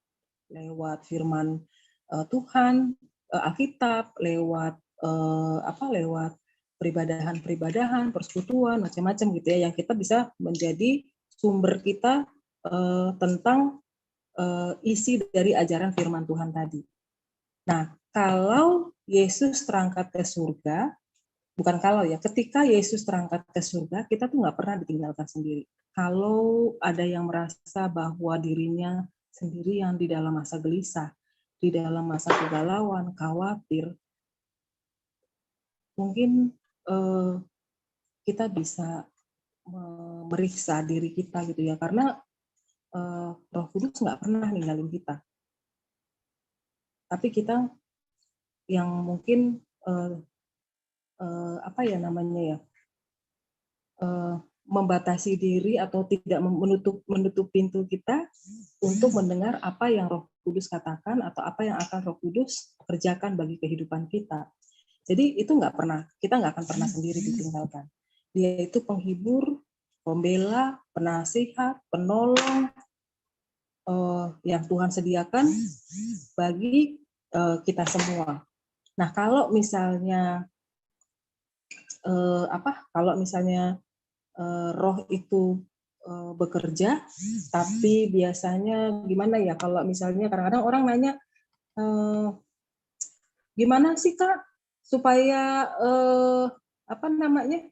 Lewat firman Tuhan, Alkitab, lewat peribadahan, persekutuan, macam-macam gitu ya, yang kita bisa menjadi sumber kita tentang isi dari ajaran firman Tuhan tadi. Nah, kalau Yesus terangkat ke surga, ketika Yesus terangkat ke surga, kita tuh nggak pernah ditinggalkan sendiri. Kalau ada yang merasa bahwa dirinya sendirian di dalam masa gelisah, di dalam masa kegalauan, khawatir, mungkin kita bisa meriksa diri kita gitu ya, karena Roh Kudus nggak pernah ninggalin kita. Tapi kita yang mungkin membatasi diri atau tidak menutup pintu kita untuk mendengar apa yang Roh Kudus katakan atau apa yang akan Roh Kudus kerjakan bagi kehidupan kita. Jadi itu kita nggak akan pernah sendiri ditinggalkan. Dia itu penghibur, pembela, penasihat, penolong yang Tuhan sediakan bagi kita semua. Nah, kalau misalnya Roh itu bekerja, tapi biasanya gimana ya? Kalau misalnya kadang-kadang orang nanya, gimana sih Kak supaya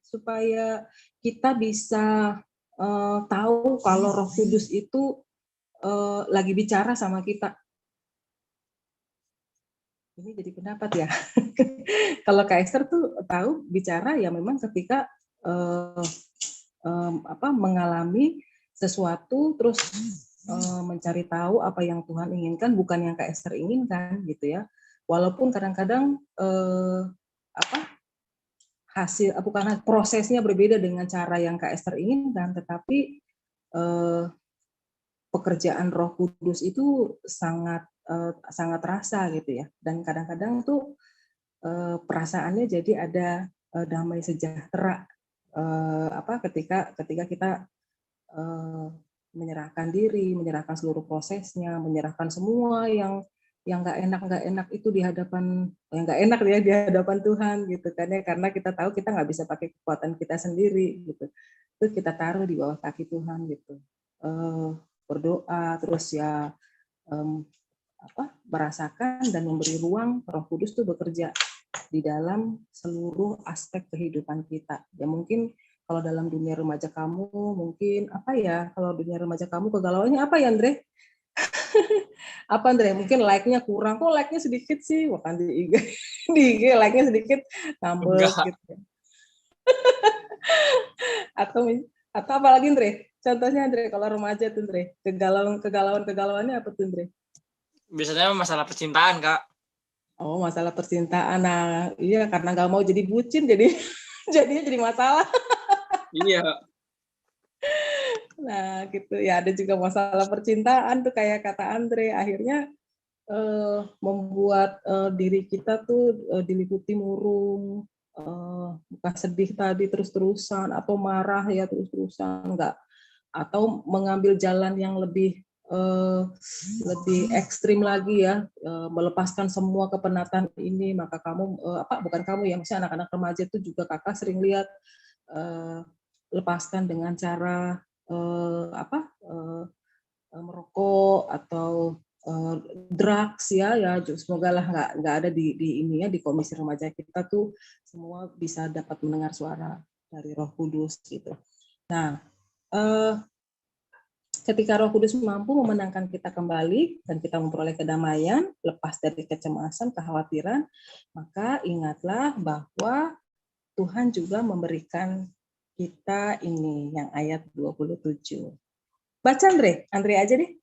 supaya kita bisa tahu kalau Roh Kudus itu lagi bicara sama kita. Ini jadi pendapat ya. Kalau Kak Esther tuh tahu bicara ya memang ketika mengalami sesuatu terus mencari tahu apa yang Tuhan inginkan, bukan yang Kak Esther inginkan gitu ya. Walaupun kadang-kadang prosesnya berbeda dengan cara yang Kak Esther inginkan, tetapi pekerjaan Roh Kudus itu sangat terasa gitu ya. Dan kadang-kadang tuh perasaannya jadi ada damai sejahtera ketika kita menyerahkan diri, menyerahkan seluruh prosesnya, menyerahkan semua yang nggak enak itu di hadapan, yang nggak enak ya di hadapan Tuhan gitu kan ya, karena kita tahu kita nggak bisa pakai kekuatan kita sendiri gitu, itu kita taruh di bawah kaki Tuhan gitu. Berdoa terus ya, merasakan dan memberi ruang Roh Kudus tuh bekerja di dalam seluruh aspek kehidupan kita. Ya mungkin kalau dalam dunia remaja kamu mungkin kalau dunia remaja kamu kegalauannya apa ya, Andre? Apa, Andre? Mungkin like-nya kurang. Kok like-nya sedikit sih? Bukan di IG. Di IG like-nya sedikit, ngambek gitu. Atau apa lagi, Andre? Contohnya, Andre, kalau remaja tuh, Andre, kegalauannya apa tuh, Andre? Biasanya masalah percintaan, Kak. Oh, masalah percintaan. Nah, iya, karena nggak mau jadi bucin, jadinya jadi masalah. Iya. Nah, gitu ya, ada juga masalah percintaan tuh kayak kata Andre, akhirnya membuat diri kita tuh diliputi murung, bukan sedih tadi terus-terusan atau marah ya terus-terusan, enggak, atau mengambil jalan yang lebih ekstrim lagi ya, melepaskan semua kepenatan ini, maka kamu bukan kamu ya, misalnya anak-anak remaja itu juga kakak sering lihat lepaskan dengan cara merokok atau drugs ya semoga lah nggak ada di ini ya, di komisi remaja kita tuh semua bisa dapat mendengar suara dari Roh Kudus gitu. Nah, ketika Roh Kudus mampu memenangkan kita kembali dan kita memperoleh kedamaian, lepas dari kecemasan, kekhawatiran, maka ingatlah bahwa Tuhan juga memberikan kita ini yang ayat 27. Baca, Andre aja deh.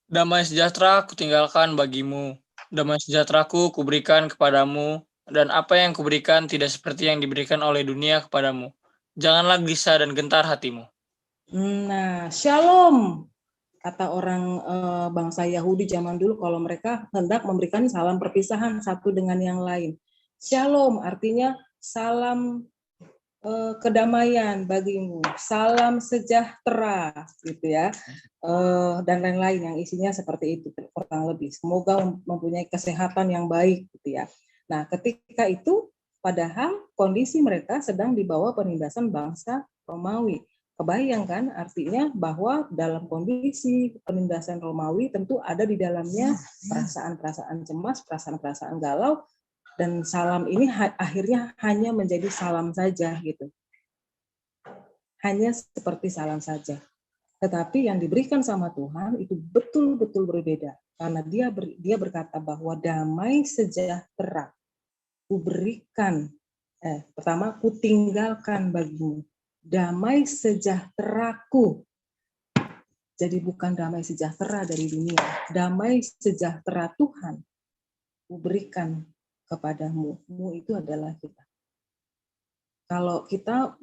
Damai sejahtera kutinggalkan bagimu, damai sejahteraku kuberikan kepadamu, dan apa yang kuberikan tidak seperti yang diberikan oleh dunia kepadamu. Janganlah gelisah dan gentar hatimu. Nah, shalom, kata orang bangsa Yahudi zaman dulu kalau mereka hendak memberikan salam perpisahan satu dengan yang lain. Shalom artinya salam kedamaian bagimu, salam sejahtera gitu ya, dan lain-lain yang isinya seperti itu kurang lebih. Semoga mempunyai kesehatan yang baik gitu ya. Nah, ketika itu padahal kondisi mereka sedang di bawah penindasan bangsa Romawi. Kebayang kan artinya bahwa dalam kondisi penindasan Romawi tentu ada di dalamnya perasaan-perasaan cemas, perasaan-perasaan galau, dan salam ini akhirnya hanya menjadi salam saja gitu. Hanya seperti salam saja. Tetapi yang diberikan sama Tuhan itu betul-betul berbeda. Karena dia berkata bahwa damai sejahtera kuberikan, pertama kutinggalkan bagimu. Damai sejahteraku. Jadi bukan damai sejahtera dari dunia. Damai sejahtera Tuhan kuberikan kepadamu. Mu itu adalah kita. Kalau kita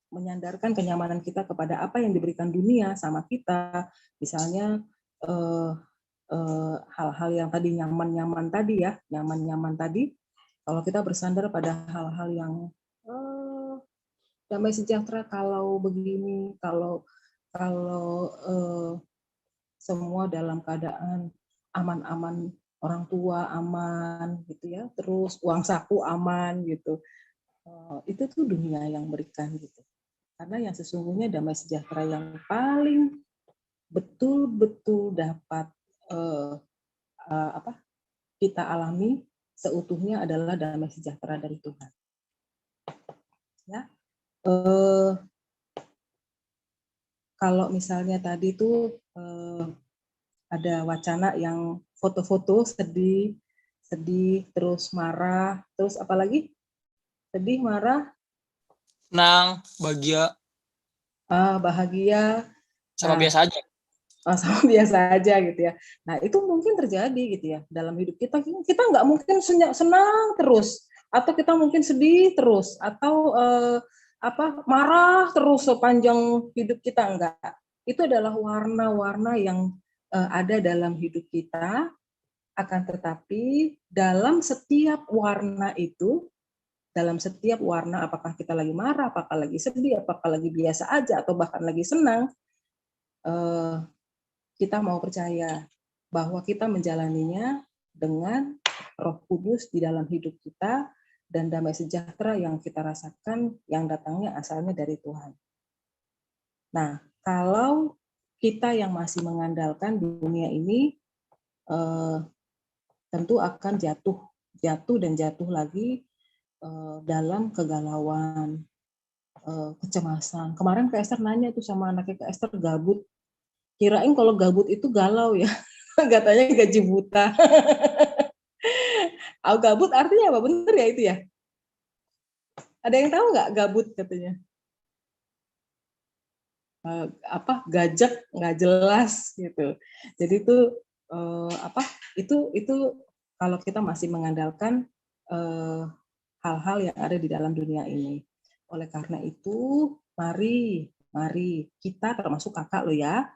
menyandarkan kenyamanan kita kepada apa yang diberikan dunia sama kita, misalnya hal-hal yang tadi nyaman-nyaman tadi, kalau kita bersandar pada hal-hal yang damai sejahtera, kalau begini, kalau semua dalam keadaan aman-aman, orang tua aman gitu ya, terus uang saku aman gitu, itu tuh dunia yang berikan gitu. Karena yang sesungguhnya damai sejahtera yang paling betul-betul dapat kita alami seutuhnya adalah damai sejahtera dari Tuhan. Ya, kalau misalnya tadi tuh ada wacana yang foto-foto sedih, terus marah, terus apa lagi? Sedih, marah, senang, bahagia. Bahagia. Sama biasa aja. Sama biasa aja gitu ya. Nah itu mungkin terjadi gitu ya dalam hidup kita. Kita nggak mungkin senang terus, atau kita mungkin sedih terus, atau marah terus sepanjang hidup kita, enggak. Itu adalah warna-warna yang ada dalam hidup kita. Akan tetapi dalam setiap warna itu dalam setiap warna, apakah kita lagi marah, apakah lagi sedih, apakah lagi biasa aja, atau bahkan lagi senang, kita mau percaya bahwa kita menjalaninya dengan Roh Kudus di dalam hidup kita dan damai sejahtera yang kita rasakan yang datangnya asalnya dari Tuhan. Nah, kalau kita yang masih mengandalkan di dunia ini tentu akan jatuh dan jatuh lagi dalam kegalauan, kecemasan. Kemarin Kak Esther nanya tuh sama anaknya Kak Esther, gabut. Kirain kalau gabut itu galau ya, katanya gaji buta. Gabut artinya apa? Bener ya itu ya? Ada yang tahu nggak gabut katanya? Gajak, nggak jelas gitu. Jadi itu kalau kita masih mengandalkan hal-hal yang ada di dalam dunia ini. Oleh karena itu, mari kita termasuk kakak lo ya,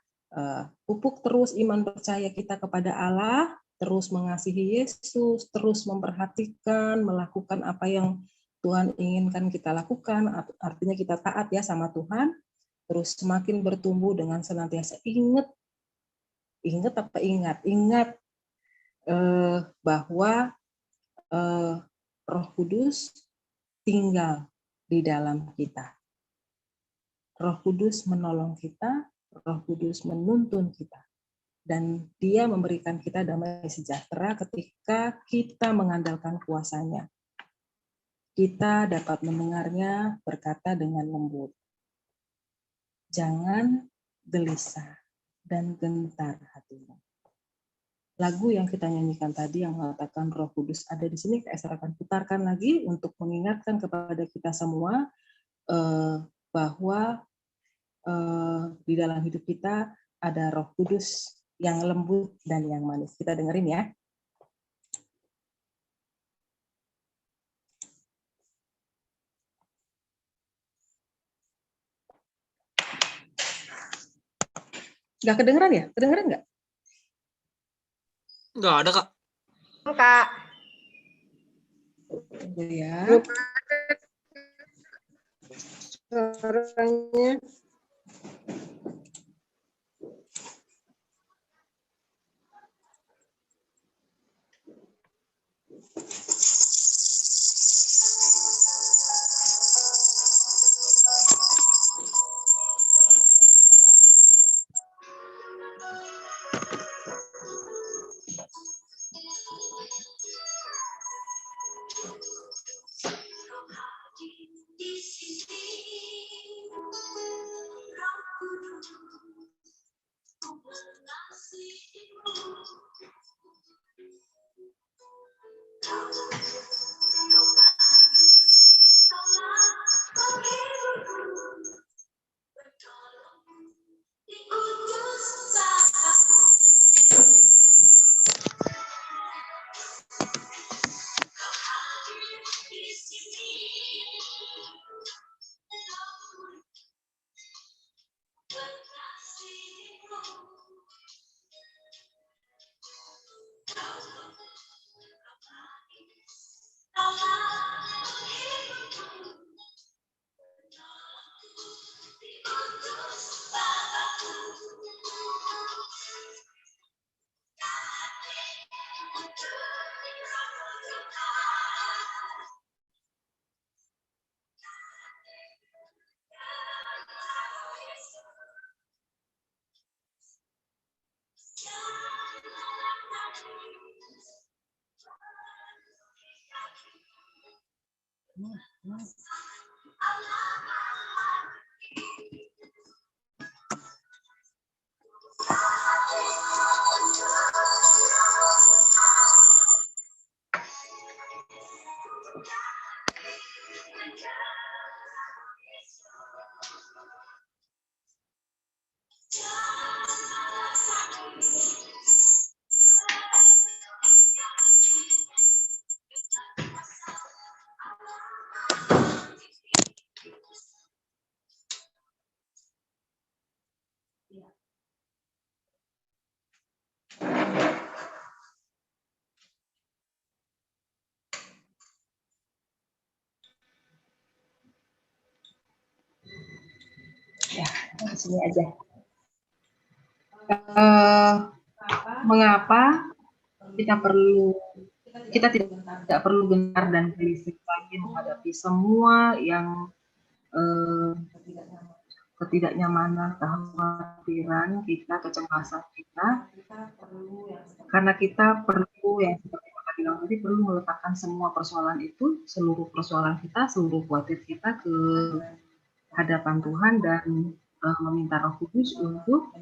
pupuk terus iman percaya kita kepada Allah, terus mengasihi Yesus, terus memperhatikan, melakukan apa yang Tuhan inginkan kita lakukan, artinya kita taat ya sama Tuhan, terus semakin bertumbuh dengan senantiasa ingat bahwa Roh Kudus tinggal di dalam kita. Roh Kudus menolong kita, Roh Kudus menuntun kita. Dan Dia memberikan kita damai sejahtera ketika kita mengandalkan kuasa-Nya. Kita dapat mendengarnya berkata dengan lembut. Jangan gelisah dan gentar hatimu. Lagu yang kita nyanyikan tadi yang mengatakan Roh Kudus ada di sini, saya akan putarkan lagi untuk mengingatkan kepada kita semua bahwa di dalam hidup kita ada Roh Kudus yang lembut dan yang manis. Kita dengerin ya. Nggak kedengeran ya? Kedengeran nggak? Nggak ada, Kak. Kak. Tunggu ya. Suaranya. sini aja. Mengapa kita tidak perlu gentar dan gelisah lagi menghadapi semua yang ketidaknyamanan, kekhawatiran kita, kecemasan kita, karena kita perlu yang seperti Kakak bilang tadi, perlu meletakkan semua persoalan itu, seluruh persoalan kita, seluruh khawatir kita ke hadapan Tuhan dan meminta Roh Kudus untuk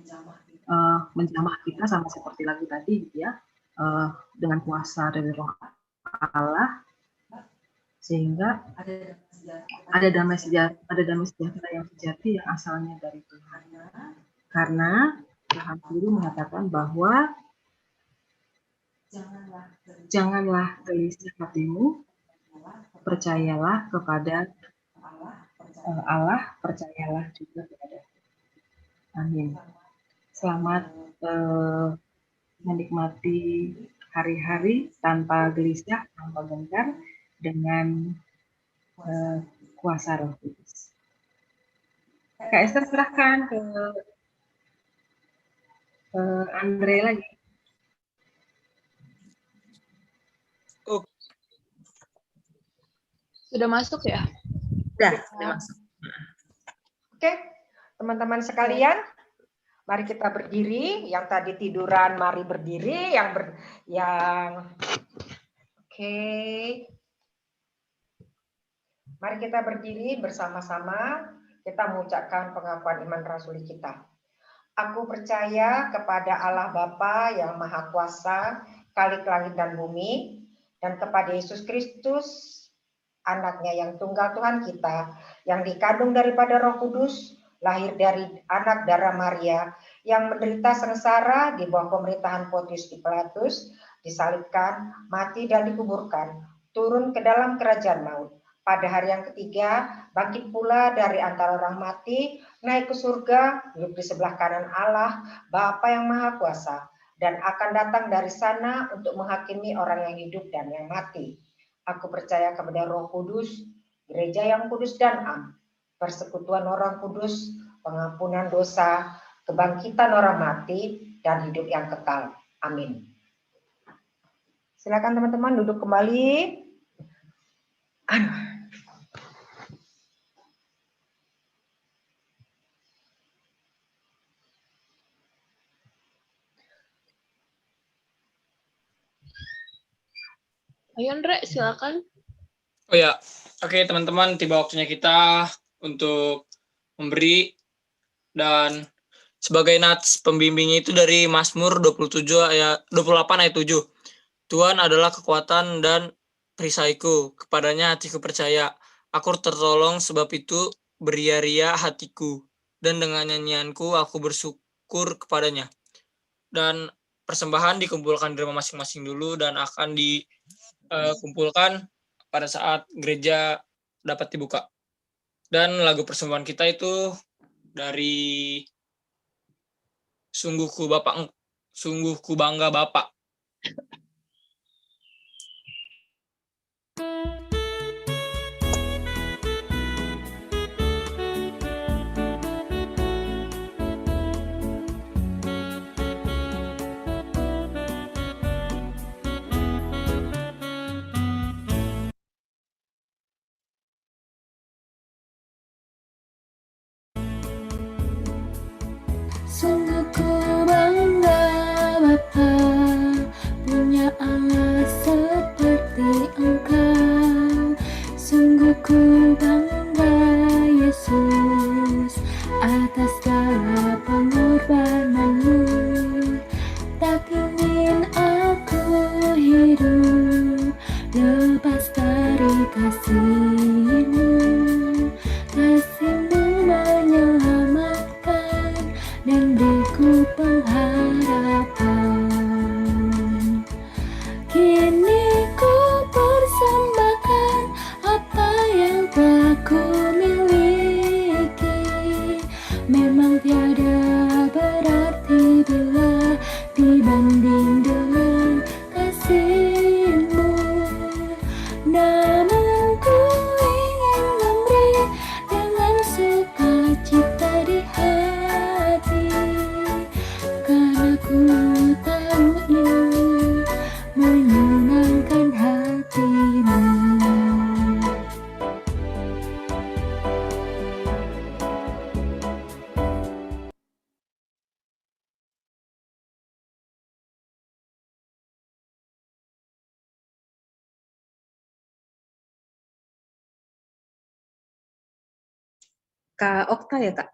menjamah kita sama seperti lagu tadi, ya, dengan kuasa dari Roh Allah, sehingga ada damai sejahtera yang sejati yang asalnya dari Tuhan. Karena Tuhan sendiri mengatakan bahwa janganlah gelisah hatimu, percayalah kepada Allah, percayalah juga kepada Amin. Selamat menikmati hari-hari tanpa gelisah, tanpa gentar, dengan kuasa Roh Kudus. Kak Esther, silahkan ke Andre lagi. Sudah masuk ya? Sudah masuk. Oke, teman-teman sekalian, mari kita berdiri. Yang tadi tiduran, mari berdiri. Oke. Mari kita berdiri bersama-sama. Kita mengucapkan pengakuan iman rasuli kita. Aku percaya kepada Allah Bapa yang Maha Kuasa, Khalik langit dan bumi, dan kepada Yesus Kristus, Anaknya yang tunggal Tuhan kita, yang dikandung daripada Roh Kudus, lahir dari anak darah Maria, yang menderita sengsara di bawah pemerintahan Pontius Pilatus, disalibkan, mati dan dikuburkan, turun ke dalam kerajaan maut. Pada hari yang ketiga, bangkit pula dari antara orang mati, naik ke surga, duduk di sebelah kanan Allah, Bapa yang Maha Kuasa, dan akan datang dari sana untuk menghakimi orang yang hidup dan yang mati. Aku percaya kepada Roh Kudus, gereja yang kudus dan am, persekutuan orang kudus, pengampunan dosa, kebangkitan orang mati, dan hidup yang kekal. Amin. Silakan teman-teman duduk kembali. Ayo Andre, silakan. Oh ya, oke teman-teman, tiba waktunya kita untuk memberi, dan sebagai nats pembimbingnya itu dari Mazmur 28 ayat 7. Tuhan adalah kekuatan dan perisaiku, kepadanya hatiku percaya. Aku tertolong, sebab itu beria-ria hatiku, dan dengan nyanyianku aku bersyukur kepadanya. Dan persembahan dikumpulkan di rumah masing-masing dulu dan akan dikumpulkan pada saat gereja dapat dibuka. Dan lagu persembahan kita itu dari Sungguh ku bangga Bapak. Sungguh ku bangga Bapa, punya Allah seperti Engkau. Sungguh ku bangga Yesus, atas segala pengorbananmu. Tak ingin aku hidup lepas dari kasih-Mu. Kasih-Mu menyelamatkan dan beriku pengharapan. Kini ku persembahkan apa yang telah ku miliki. Memang tiada berarti bila dibanding dengan kasih-Mu. Namun ku ingin memberi dengan sukacita di hati. ku tahu ini menyenangkan hatimu. Kak Okta ya, Kak?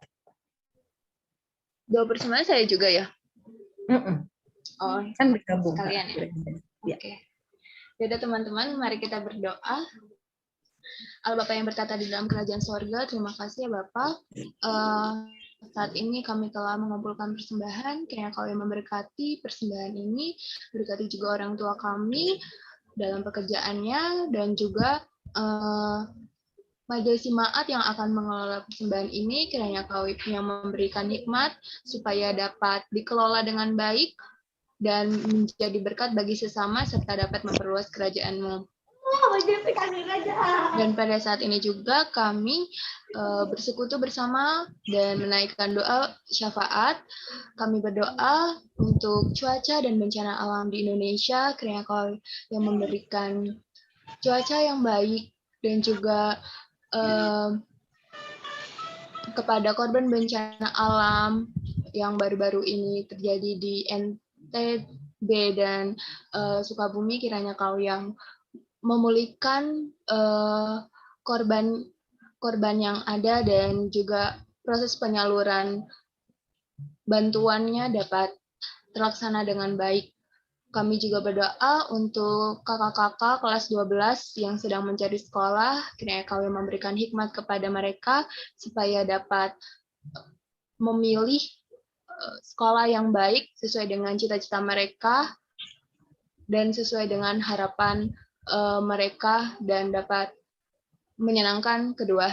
Doa bersama saya juga ya? Oh, Kan bergabung. sekalian ya? Ya. Oke. Yaudah teman-teman, mari kita berdoa. Allah Bapa yang berkata di dalam kerajaan sorga, terima kasih ya Bapak. Saat ini kami telah mengumpulkan persembahan, kiranya Kau yang memberkati persembahan ini, berkati juga orang tua kami dalam pekerjaannya, dan juga majelis jemaat yang akan mengelola persembahan ini, kiranya Kau yang memberikan hikmat supaya dapat dikelola dengan baik dan menjadi berkat bagi sesama serta dapat memperluas kerajaan-Mu. Dan pada saat ini juga kami bersekutu bersama dan menaikkan doa syafaat. Kami berdoa untuk cuaca dan bencana alam di Indonesia, kiranya Kau yang memberikan cuaca yang baik dan juga kepada korban bencana alam yang baru-baru ini terjadi di NTB dan Sukabumi, kiranya Kau yang memulihkan korban yang ada dan juga proses penyaluran bantuannya dapat terlaksana dengan baik. Kami juga berdoa untuk kakak-kakak kelas 12 yang sedang mencari sekolah, kiranya Kau yang memberikan hikmat kepada mereka supaya dapat memilih sekolah yang baik sesuai dengan cita-cita mereka dan sesuai dengan harapan mereka dan dapat menyenangkan kedua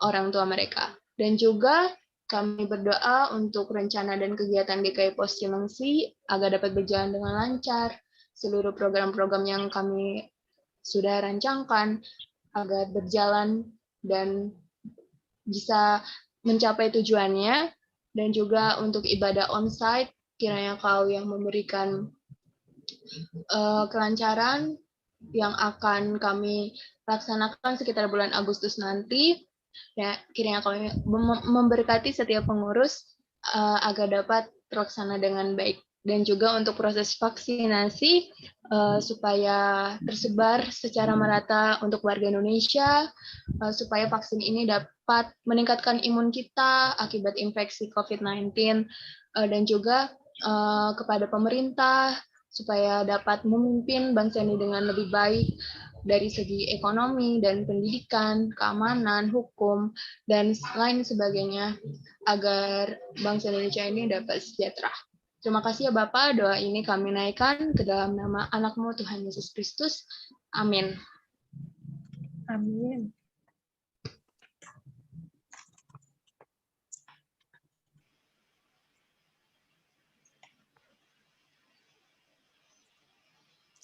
orang tua mereka. Dan juga kami berdoa untuk rencana dan kegiatan DKI Pos Cilengsi agar dapat berjalan dengan lancar. Seluruh program-program yang kami sudah rancangkan agar berjalan dan bisa mencapai tujuannya. Dan juga untuk ibadah onsite, kiranya Kau yang memberikan kelancaran yang akan kami laksanakan sekitar bulan Agustus nanti. Ya, kiranya Kau memberkati setiap pengurus agar dapat terlaksana dengan baik. Dan juga untuk proses vaksinasi supaya tersebar secara merata untuk warga Indonesia, supaya vaksin ini dapat meningkatkan imun kita akibat infeksi COVID-19, dan juga kepada pemerintah supaya dapat memimpin bangsa ini dengan lebih baik dari segi ekonomi dan pendidikan, keamanan, hukum, dan lain sebagainya agar bangsa Indonesia ini dapat sejahtera. Terima kasih ya Bapak, doa ini kami naikkan ke dalam nama anak-Mu Tuhan Yesus Kristus. Amin. Amin.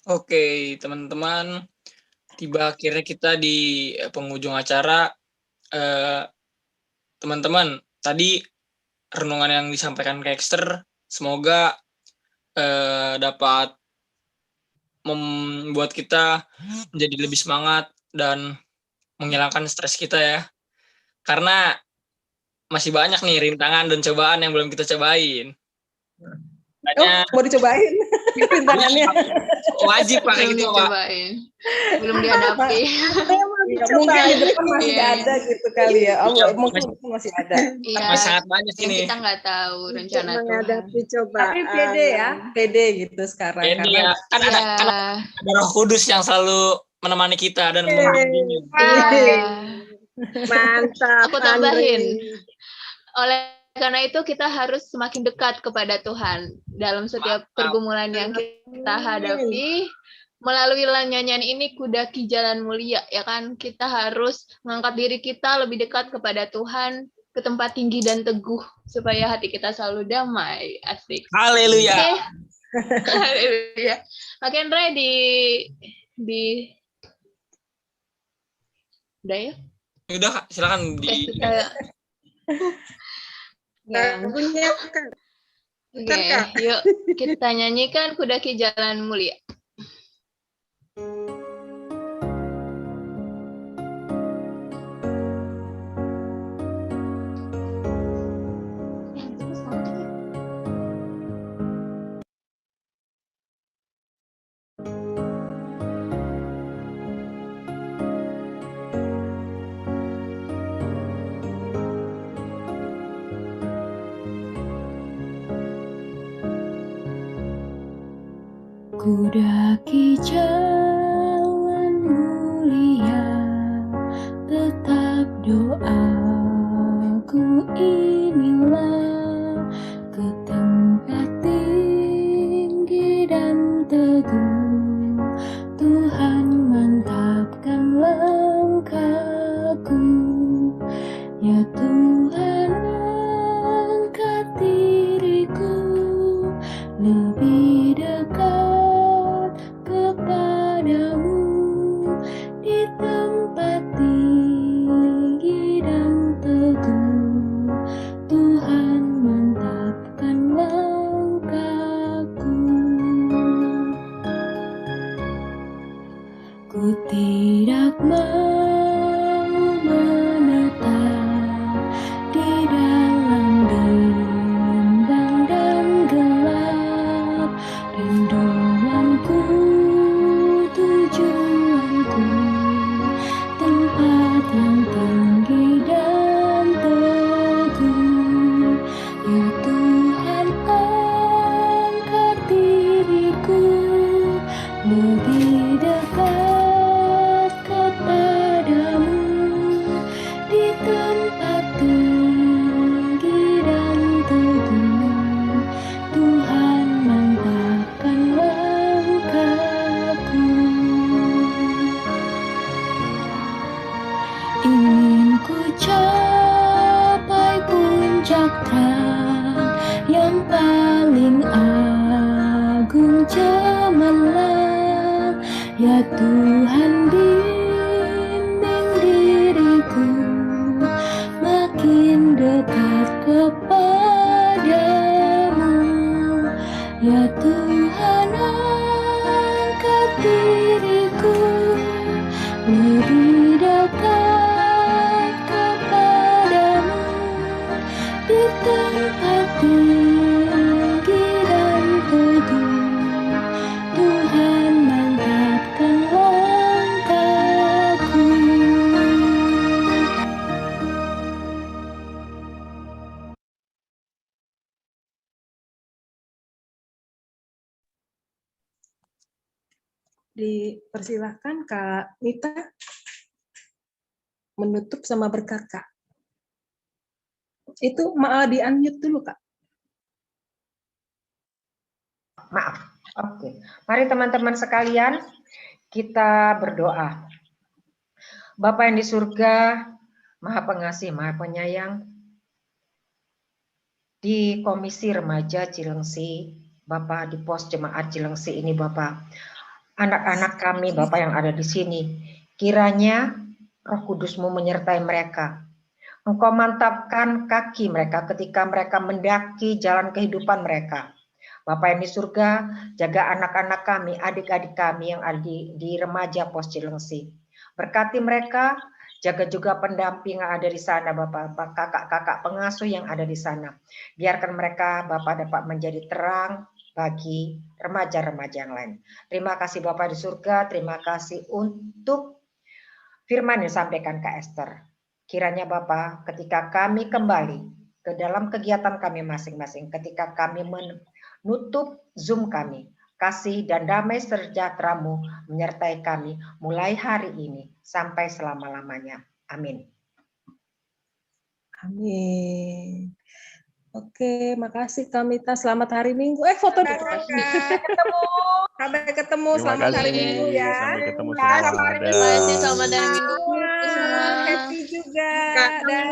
Oke, teman-teman, tiba akhirnya kita di penghujung acara. Teman-teman, tadi renungan yang disampaikan Kak Ekster semoga dapat membuat kita menjadi lebih semangat dan menghilangkan stres kita ya. Karena masih banyak nih rintangan dan cobaan yang belum kita cobain. Mau dicobain rintangannya? Wajib pakai gitu, Pak. Belum dihadapi. Mungkin di depan masih ada gitu kali ya. Mungkin masih ada. Iya. Masih sangat banyak ini. Kita nggak tahu rencana menghadapi cobaan. Tapi pede ya, pede gitu sekarang. Pede karena ya. Kan ada Roh Kudus yang selalu menemani kita dan membimbing. Iya. Mantap. Aku tambahin. Oleh karena itu kita harus semakin dekat kepada Tuhan dalam setiap pergumulan yang kita hadapi. Melalui nyanyian ini kudaki jalan mulia, ya kan? Kita harus mengangkat diri kita lebih dekat kepada Tuhan, ke tempat tinggi dan teguh supaya hati kita selalu damai. Asik. Haleluya. Okay. Haleluya. Oke, Andre udah ya? Udah, Kak, silakan di Lagunya kan. Oke, Kan, Kak? yuk kita nyanyikan Kudaki Jalan Mulia. Kudaki jalan mulia, tetap doaku inilah, ke tempat tinggi dan teguh, Tuhan mantapkan langkahku. Ya Tuhan, angkat diriku lebih dekat kepadamu, di tempat tinggi dan teguh, Tuhan mantapkan langkahku. Ku tidak mau menetap di dalam bimbang dan gelap. Rinduanku, tujuanku, tempat yang tinggi dan teguh. Ya Tuhan, angkat diriku lebih dekat kepadamu, di tempat tinggi dan teguh, Tuhan mantapkan langkahku. Ingin ku capai puncak terang yang paling agung cemerlang. Ya Tuhan, bimbing diriku makin dekat kepadamu. Ya Tuhan, angkat diriku lebih dekat kepadamu, di tempat tinggi dan teguh, Tuhan mantapkan langkahku. Dipersilahkan Kak Nita menutup sama berkata. Itu di-unmute dulu, Kak. Maaf. Oke. Mari teman-teman sekalian, kita berdoa. Bapa yang di surga, Maha Pengasih, Maha Penyayang, di Komisi Remaja Cilengsi, Bapak di pos jemaat Cilengsi ini, Bapak, anak-anak kami, Bapak yang ada di sini, kiranya Roh Kudus-Mu menyertai mereka. Engkau mantapkan kaki mereka ketika mereka mendaki jalan kehidupan mereka. Bapak yang di surga, jaga anak-anak kami, adik-adik kami yang ada di remaja pos Cilengsi. Berkati mereka, jaga juga pendamping yang ada di sana, Bapak, kakak-kakak pengasuh yang ada di sana. Biarkan mereka, Bapak, dapat menjadi terang bagi remaja-remaja yang lain. Terima kasih Bapak di surga, terima kasih untuk firman yang disampaikan Kak Esther. Kiranya Bapak, ketika kami kembali ke dalam kegiatan kami masing-masing, ketika kami menutup Zoom kami, kasih dan damai sejahtera-Mu menyertai kami mulai hari ini sampai selama-lamanya. Amin. Amin. Oke, makasih Kak Mita. Selamat hari Minggu. Foto dulu. Sampai ketemu. Sampai ketemu. Terima Selamat hari kasih. Minggu ya. Sampai ketemu Ya, semua. selamat hari Dadah. Minggu. Selamat hari Minggu semua. Happy juga. Kak Dah.